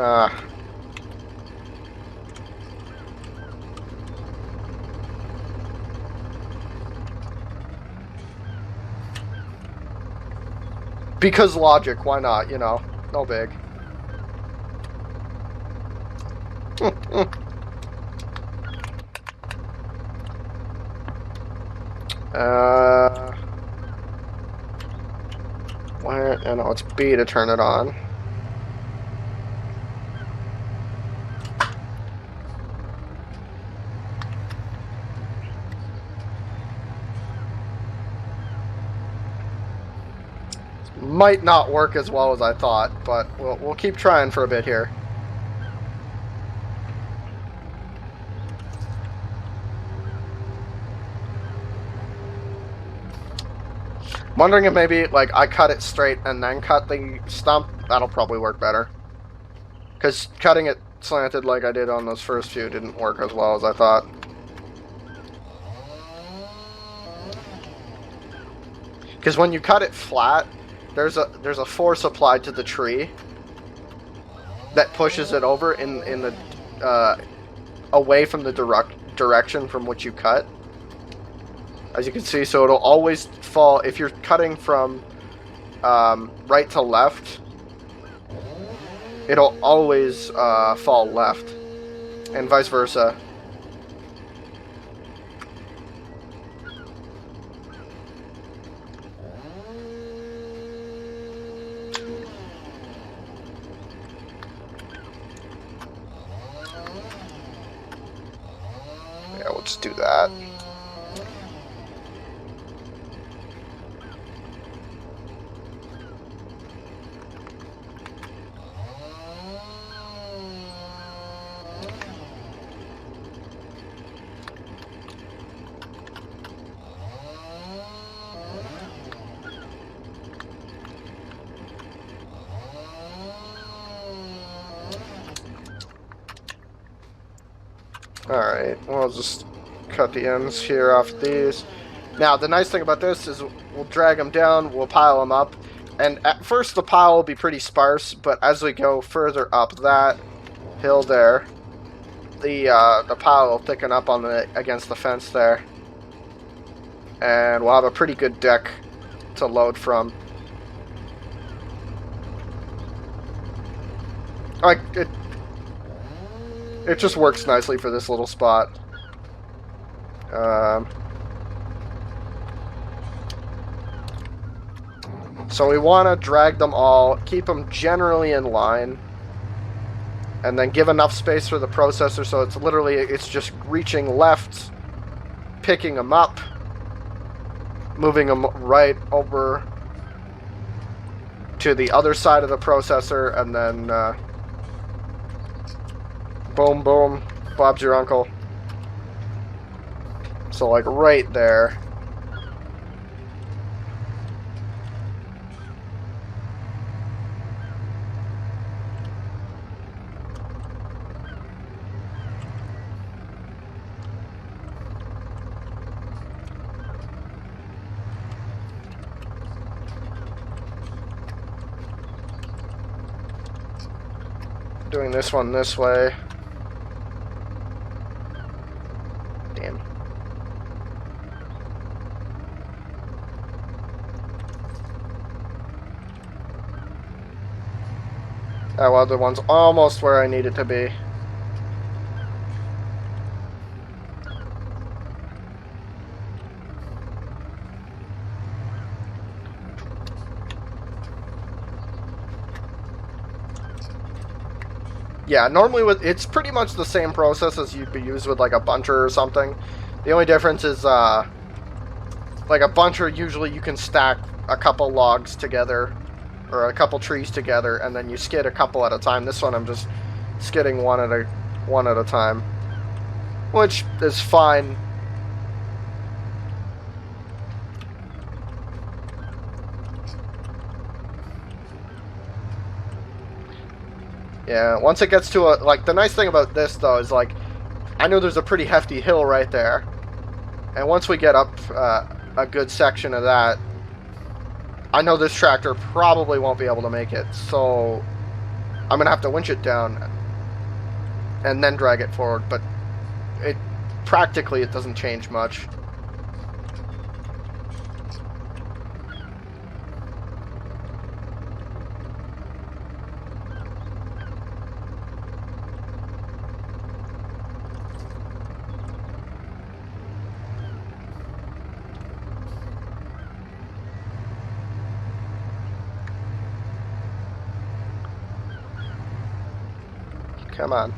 Because logic, why not, you know? No big. Where? Oh, no, it's B to turn it on. Might not work as well as I thought, but we'll keep trying for a bit here. I'm wondering if maybe like I cut it straight and then cut the stump. That'll probably work better. Because cutting it slanted like I did on those first few didn't work as well as I thought. Because when you cut it flat, there's a force applied to the tree that pushes it over in the away from the direction from which you cut. As you can see, so it'll always fall if you're cutting from right to left. It'll always fall left, and vice versa. Yeah, let's do that. Alright, we'll just cut the ends here off these. Now, the nice thing about this is we'll drag them down, we'll pile them up, and at first the pile will be pretty sparse, but as we go further up that hill there, the pile will thicken up on against the fence there, and we'll have a pretty good deck to load from. Like, it just works nicely for this little spot. So we want to drag them all, keep them generally in line, and then give enough space for the processor so it's just reaching left, picking them up, moving them right over to the other side of the processor, and then boom, boom, Bob's your uncle. So, like, right there. Doing this one this way. Damn. That other one's almost where I need it to be. Yeah, normally it's pretty much the same process as you'd be used with like a buncher or something. The only difference is like a buncher, usually you can stack a couple logs together or a couple trees together and then you skid a couple at a time. This one I'm just skidding one at a time, which is fine. Yeah, once it gets to like, the nice thing about this, though, is, like, I know there's a pretty hefty hill right there. And once we get up a good section of that, I know this tractor probably won't be able to make it. So, I'm going to have to winch it down and then drag it forward. But practically, it doesn't change much. Come on.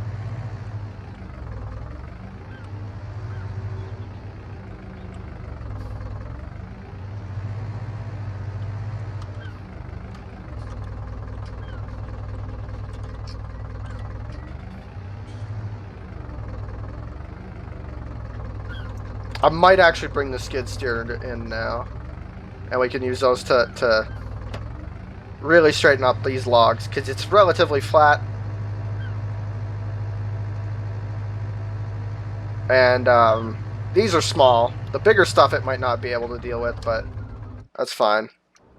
I might actually bring the skid steer in now, and we can use those to really straighten up these logs, because it's relatively flat. And these are small. The bigger stuff it might not be able to deal with, but That's fine.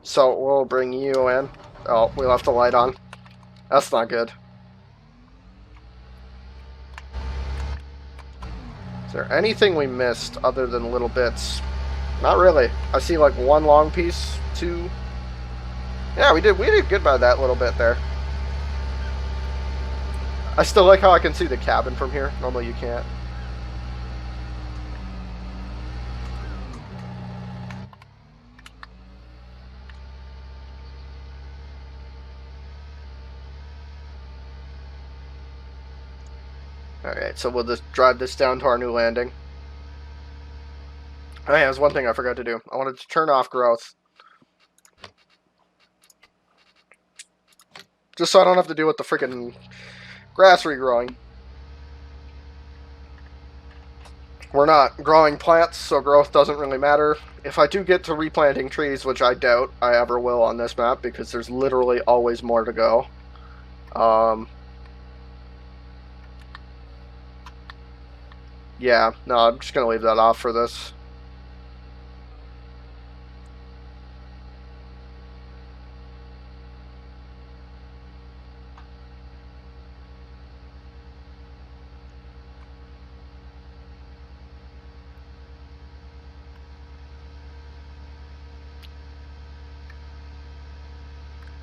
So we'll bring you in. Oh, we left the light on. That's not good. Is there anything we missed other than little bits? Not really. I see like one long piece, two. Yeah, we did good by that little bit there. I still like how I can see the cabin from here. Normally you can't. Alright, so we'll just drive this down to our new landing. Oh yeah, there's one thing I forgot to do. I wanted to turn off growth. Just so I don't have to deal with the freaking grass regrowing. We're not growing plants, so growth doesn't really matter. If I do get to replanting trees, which I doubt I ever will on this map, because there's literally always more to go. Yeah, no, I'm just going to leave that off for this.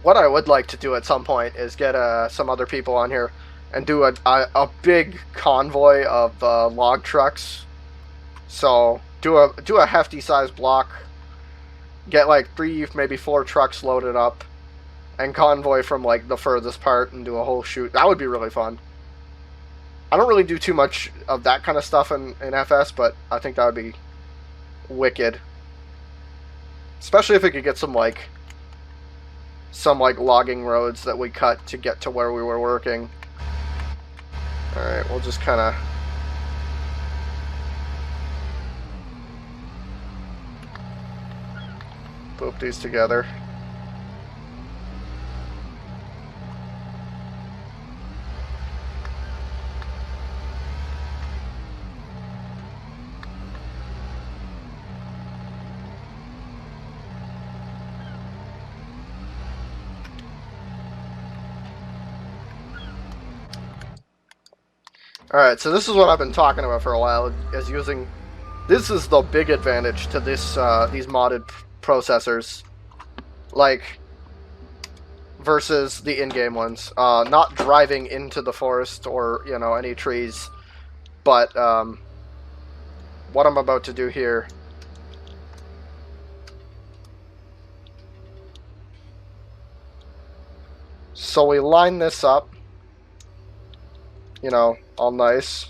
What I would like to do at some point is get some other people on here and do a big convoy of log trucks. So do a hefty size block, get like 3, maybe 4 trucks loaded up, and convoy from like the furthest part and do a whole shoot. That would be really fun. I don't really do too much of that kind of stuff in FS, but I think that would be wicked. Especially if we could get some logging roads that we cut to get to where we were working. Alright, we'll just kind of boop these together. Alright, so this is what I've been talking about for a while, is using... This is the big advantage to this these modded processors. Like, versus the in-game ones. Not driving into the forest or, you know, any trees. But, what I'm about to do here... So we line this up. You know, all nice.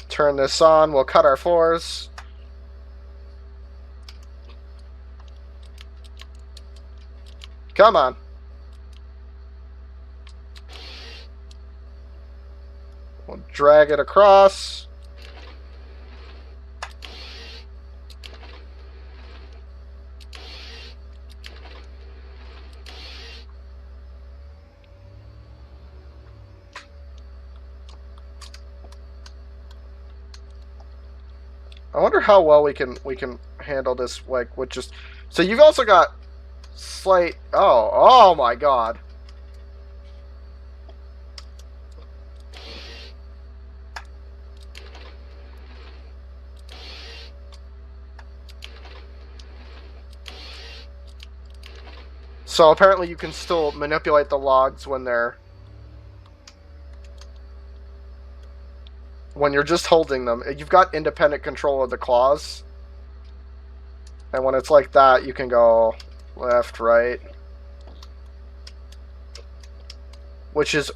Turn this on, we'll cut our 4s. Come on. We'll drag it across. I wonder how well we can handle this, like, with just... So you've also got slight... Oh my god. So apparently you can still manipulate the logs when they're... When you're just holding them. You've got independent control of the claws. And when it's like that, you can go left, right. Which is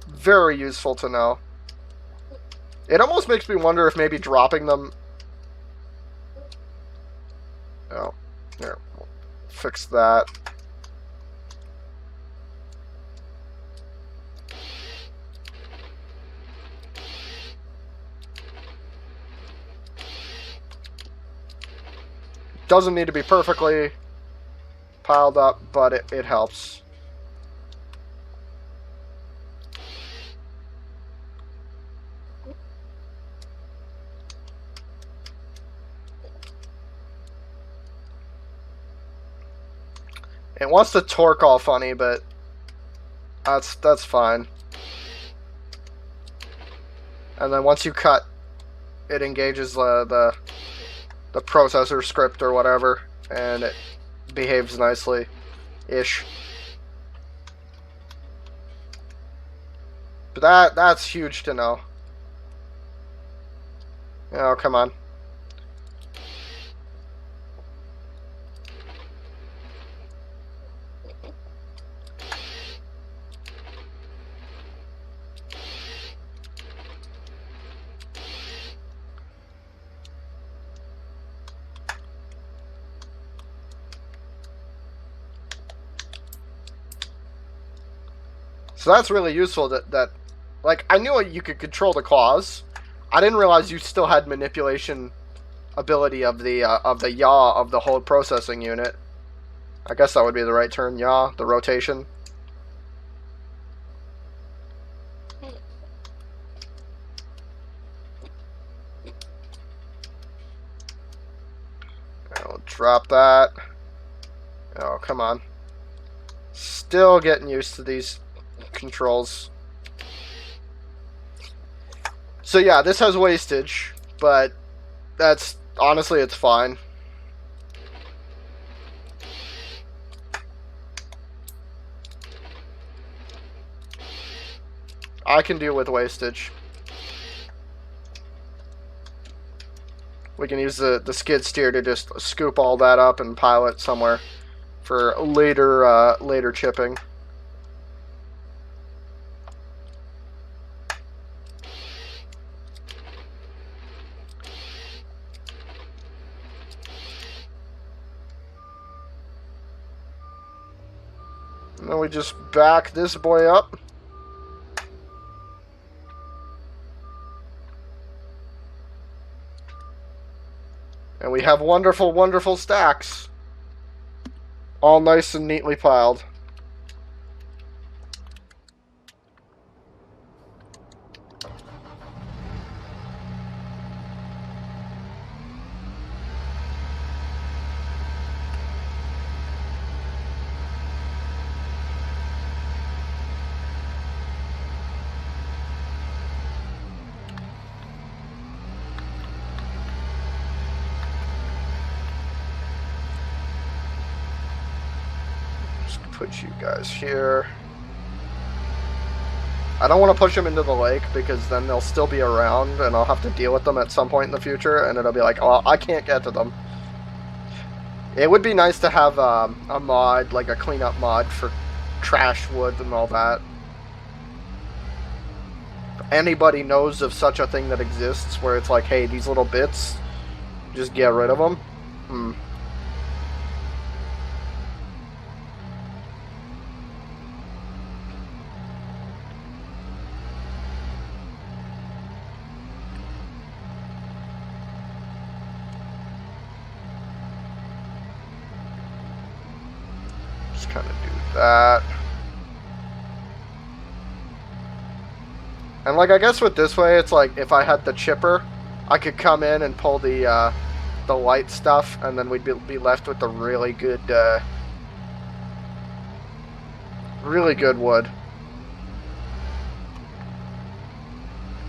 very useful to know. It almost makes me wonder if maybe dropping them... Oh, here. Fix that. Doesn't need to be perfectly piled up, but it helps. It wants to torque all funny, but that's fine. And then once you cut, it engages the processor script or whatever, and it behaves nicely-ish. But that's huge to know. Oh, come on. So that's really useful that like, I knew you could control the claws. I didn't realize you still had manipulation ability of the yaw of the whole processing unit. I guess that would be the right term, yaw, the rotation. I'll drop that. Oh, come on. Still getting used to these controls. So yeah, this has wastage, but that's honestly, it's fine. I can deal with wastage. We can use the skid steer to just scoop all that up and pile it somewhere for later chipping. And then we just back this boy up. And we have wonderful, wonderful stacks. All nice and neatly piled. Put you guys here. I don't want to push them into the lake because then they'll still be around and I'll have to deal with them at some point in the future and it'll be like, oh, I can't get to them. It would be nice to have a mod, like a cleanup mod for trash wood and all that. If anybody knows of such a thing that exists where it's like, hey, these little bits, just get rid of them. Kind of do that. And like, I guess with this way, it's like if I had the chipper, I could come in and pull the light stuff, and then we'd be left with the really good wood.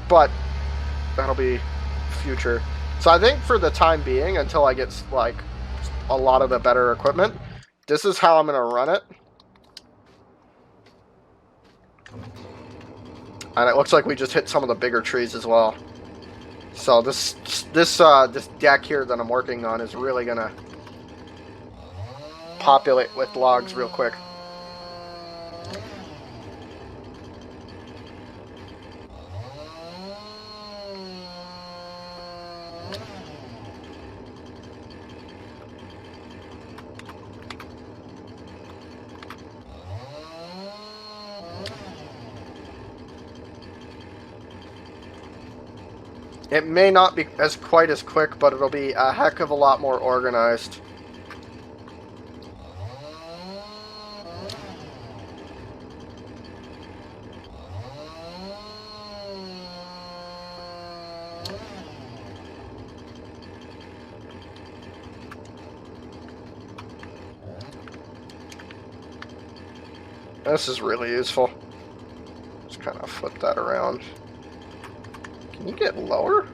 But that'll be future. So I think for the time being, until I get like a lot of the better equipment, this is how I'm going to run it. And it looks like we just hit some of the bigger trees as well. So this deck here that I'm working on is really going to populate with logs real quick. It may not be quite as quick, but it'll be a heck of a lot more organized. This is really useful. Just kind of flip that around. Can you get lower?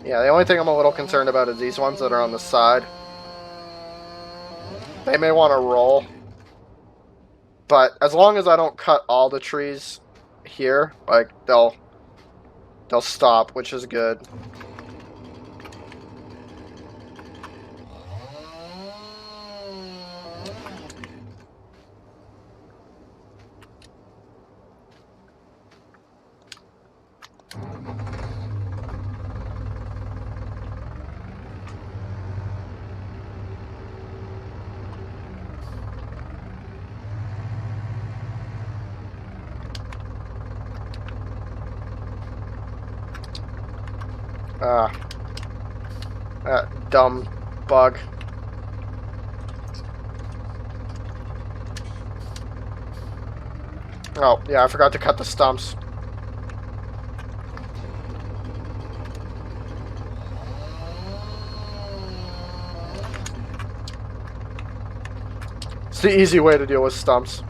Yeah, the only thing I'm a little concerned about is these ones that are on the side. They may want to roll. But as long as I don't cut all the trees here, like, they'll stop, which is good. That dumb bug. Oh, yeah, I forgot to cut the stumps. It's the easy way to deal with stumps.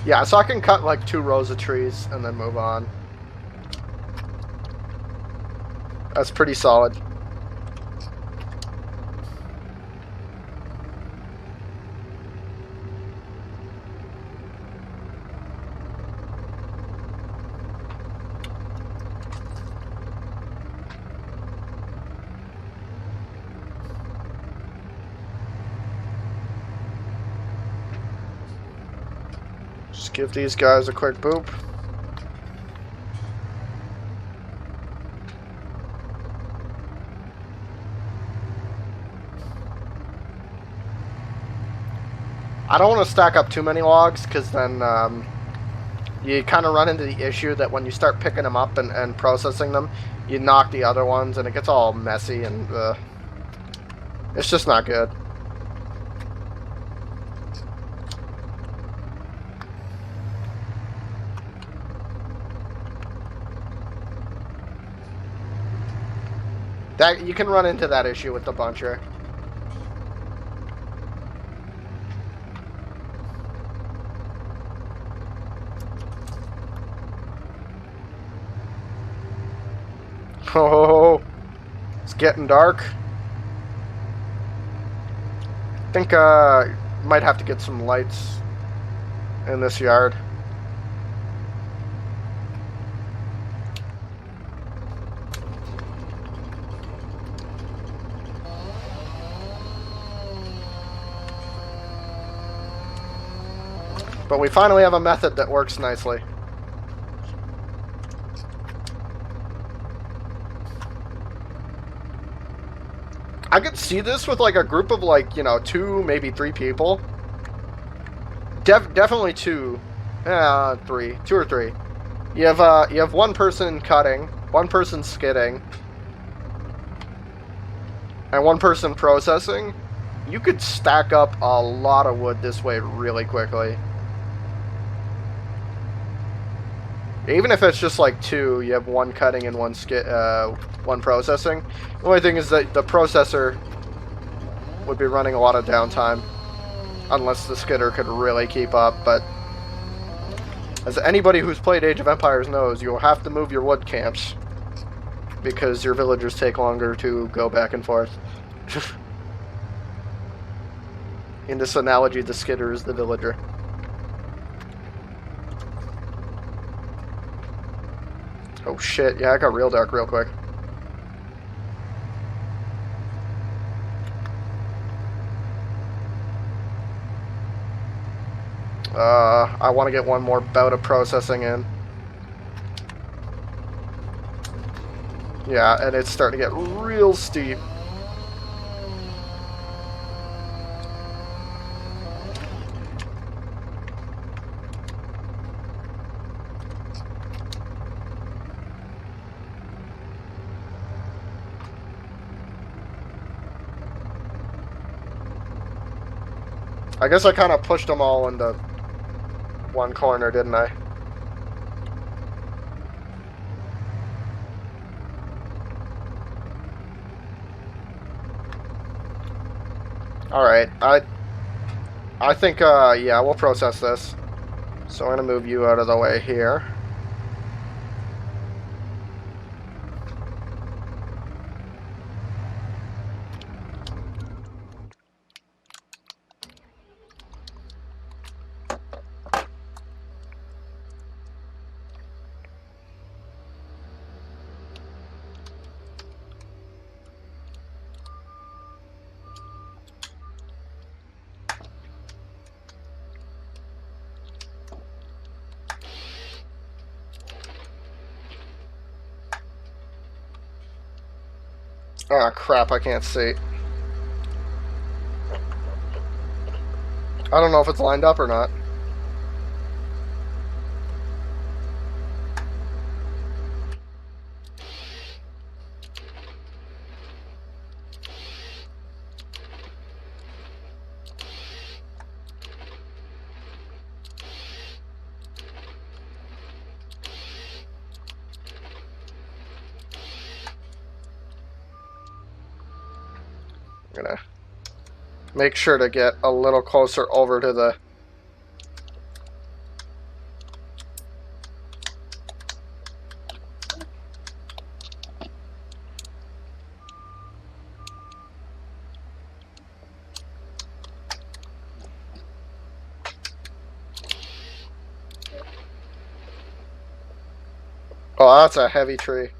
Yeah, so I can cut like 2 rows of trees and then move on. That's pretty solid. Just give these guys a quick boop. I don't want to stack up too many logs because then you kind of run into the issue that when you start picking them up and processing them, you knock the other ones and it gets all messy and it's just not good. That you can run into that issue with the buncher. Oh, it's getting dark. I think might have to get some lights in this yard. But we finally have a method that works nicely. I could see this with like a group of like, you know, 2, maybe 3 people. Definitely 2. 3. 2 or 3. You have one person cutting, one person skidding, and one person processing. You could stack up a lot of wood this way really quickly. Even if it's just like 2, you have one cutting and one processing. The only thing is that the processor would be running a lot of downtime, unless the skidder could really keep up. But as anybody who's played Age of Empires knows, you'll have to move your wood camps because your villagers take longer to go back and forth. In this analogy, the skidder is the villager. Oh shit, yeah, it got real dark real quick. I want to get one more bout of processing in. Yeah, and it's starting to get real steep. I guess I kind of pushed them all into one corner, didn't I? Alright, I think, yeah, we'll process this. So I'm going to move you out of the way here. Ah, crap, I can't see. I don't know if it's lined up or not. I'm gonna make sure to get a little closer over to the... Oh, that's a heavy tree.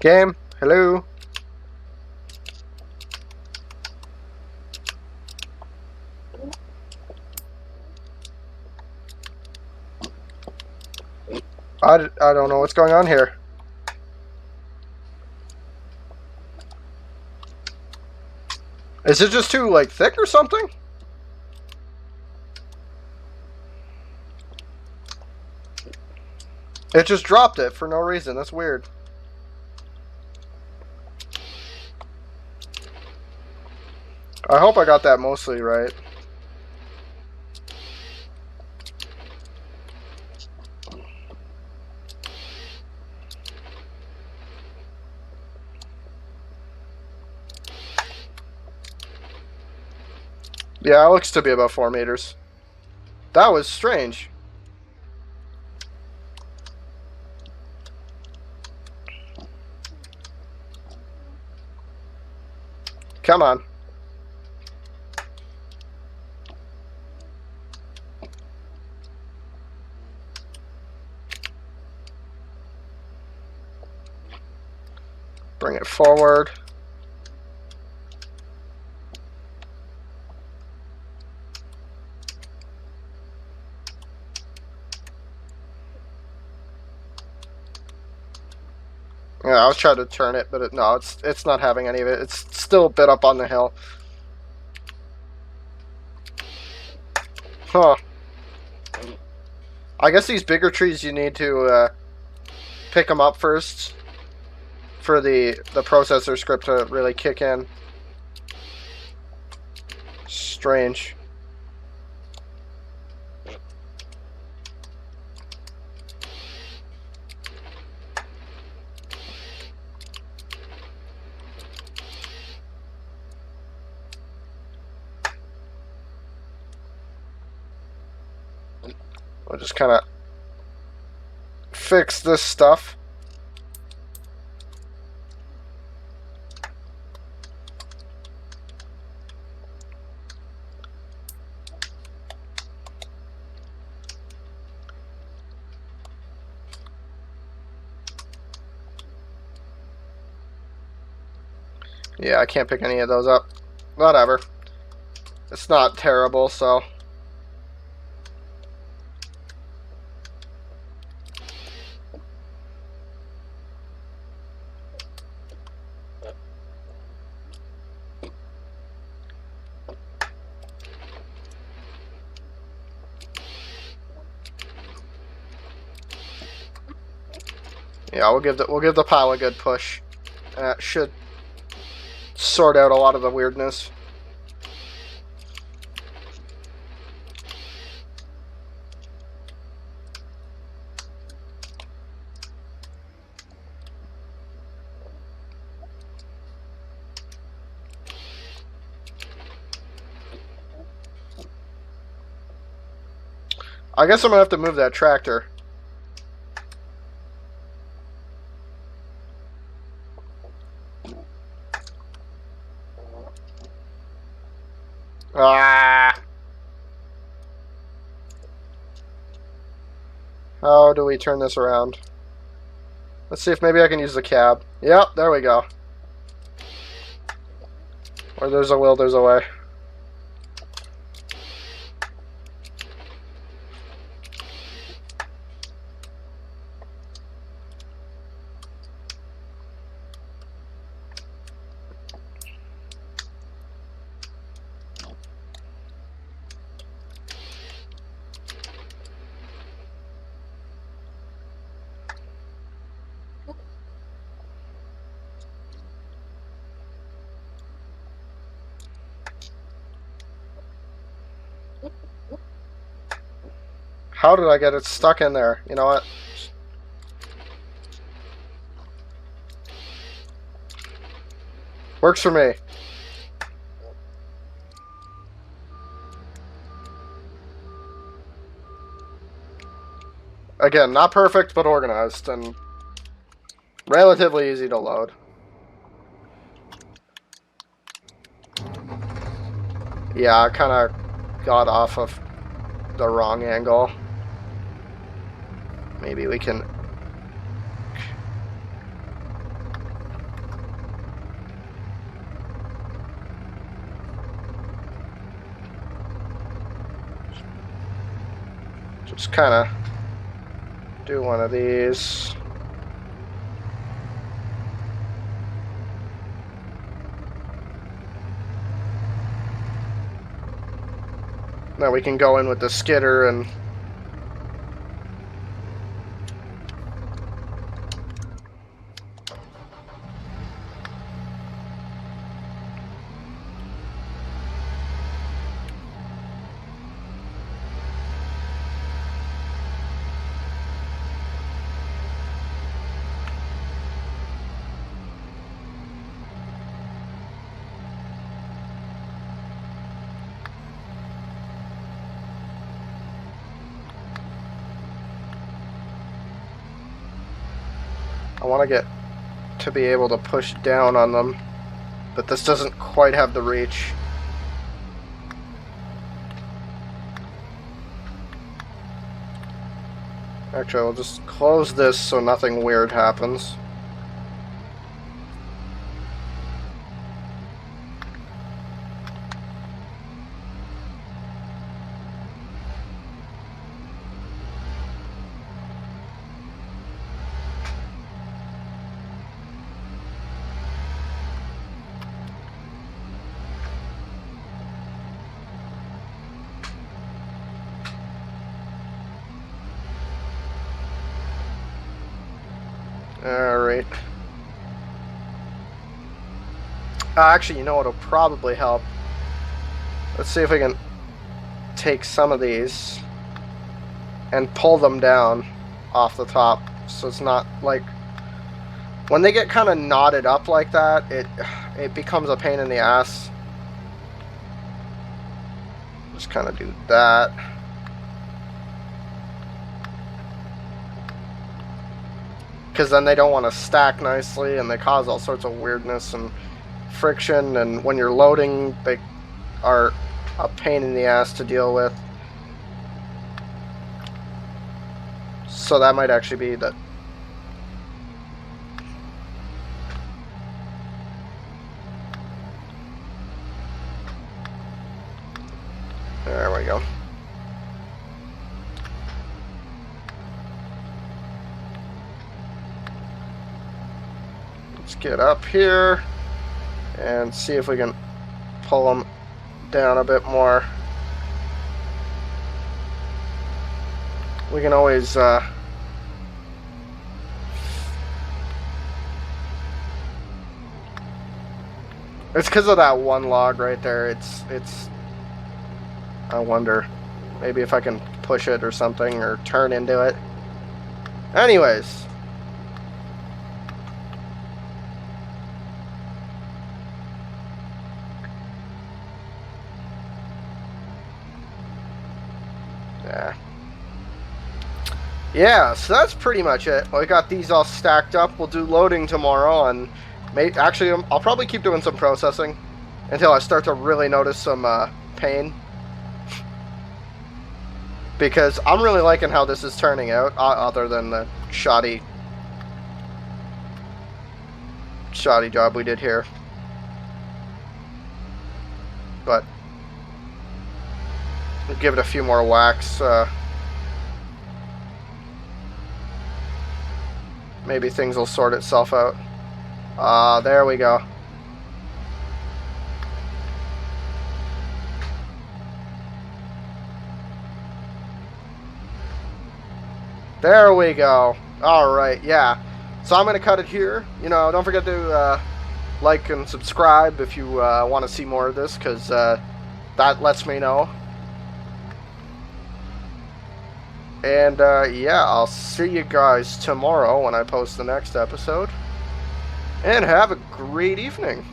Game, hello? I don't know what's going on here. Is it just too, like, thick or something? It just dropped it for no reason. That's weird. I hope I got that mostly right. Yeah, it looks to be about 4 meters. That was strange. Come on. Bring it forward. Yeah, I was trying to turn it, but no, it's not having any of it. It's still a bit up on the hill. Huh. I guess these bigger trees you need to pick them up first for the processor script to really kick in. Strange. We'll just kind of fix this stuff. Yeah, I can't pick any of those up. Whatever. It's not terrible, so... Yeah, we'll give the pile a good push. That should sort out a lot of the weirdness. I guess I'm gonna have to move that tractor. Ah! How do we turn this around? Let's see if maybe I can use the cab. Yep, there we go. Where there's a will, there's a way. How did I get it stuck in there? You know what? Works for me. Again, not perfect, but organized and relatively easy to load. Yeah, I kind of got off of the wrong angle. Maybe we can... just kind of do one of these. Now we can go in with the skidder and... I want to get to be able to push down on them, but this doesn't quite have the reach. Actually, I'll just close this so nothing weird happens. Alright. Actually, you know what'll probably help? Let's see if we can take some of these and pull them down off the top, so it's not like... when they get kind of knotted up like that, it becomes a pain in the ass. Just kind of do that. Because then they don't want to stack nicely, and they cause all sorts of weirdness and friction, and when you're loading, they are a pain in the ass to deal with. So that might actually be the... Let's get up here and see if we can pull them down a bit more. We can always it's because of that one log right there. It's I wonder maybe if I can push it or something or turn into it. Anyways, yeah, so that's pretty much it. We got these all stacked up. We'll do loading tomorrow, and actually, I'll probably keep doing some processing until I start to really notice some pain. Because I'm really liking how this is turning out, other than the shoddy job we did here. But we'll give it a few more whacks. Maybe things will sort itself out. There we go. There we go. Alright, yeah. So I'm going to cut it here. You know, don't forget to like and subscribe if you want to see more of this, because that lets me know. And yeah, I'll see you guys tomorrow when I post the next episode. And have a great evening.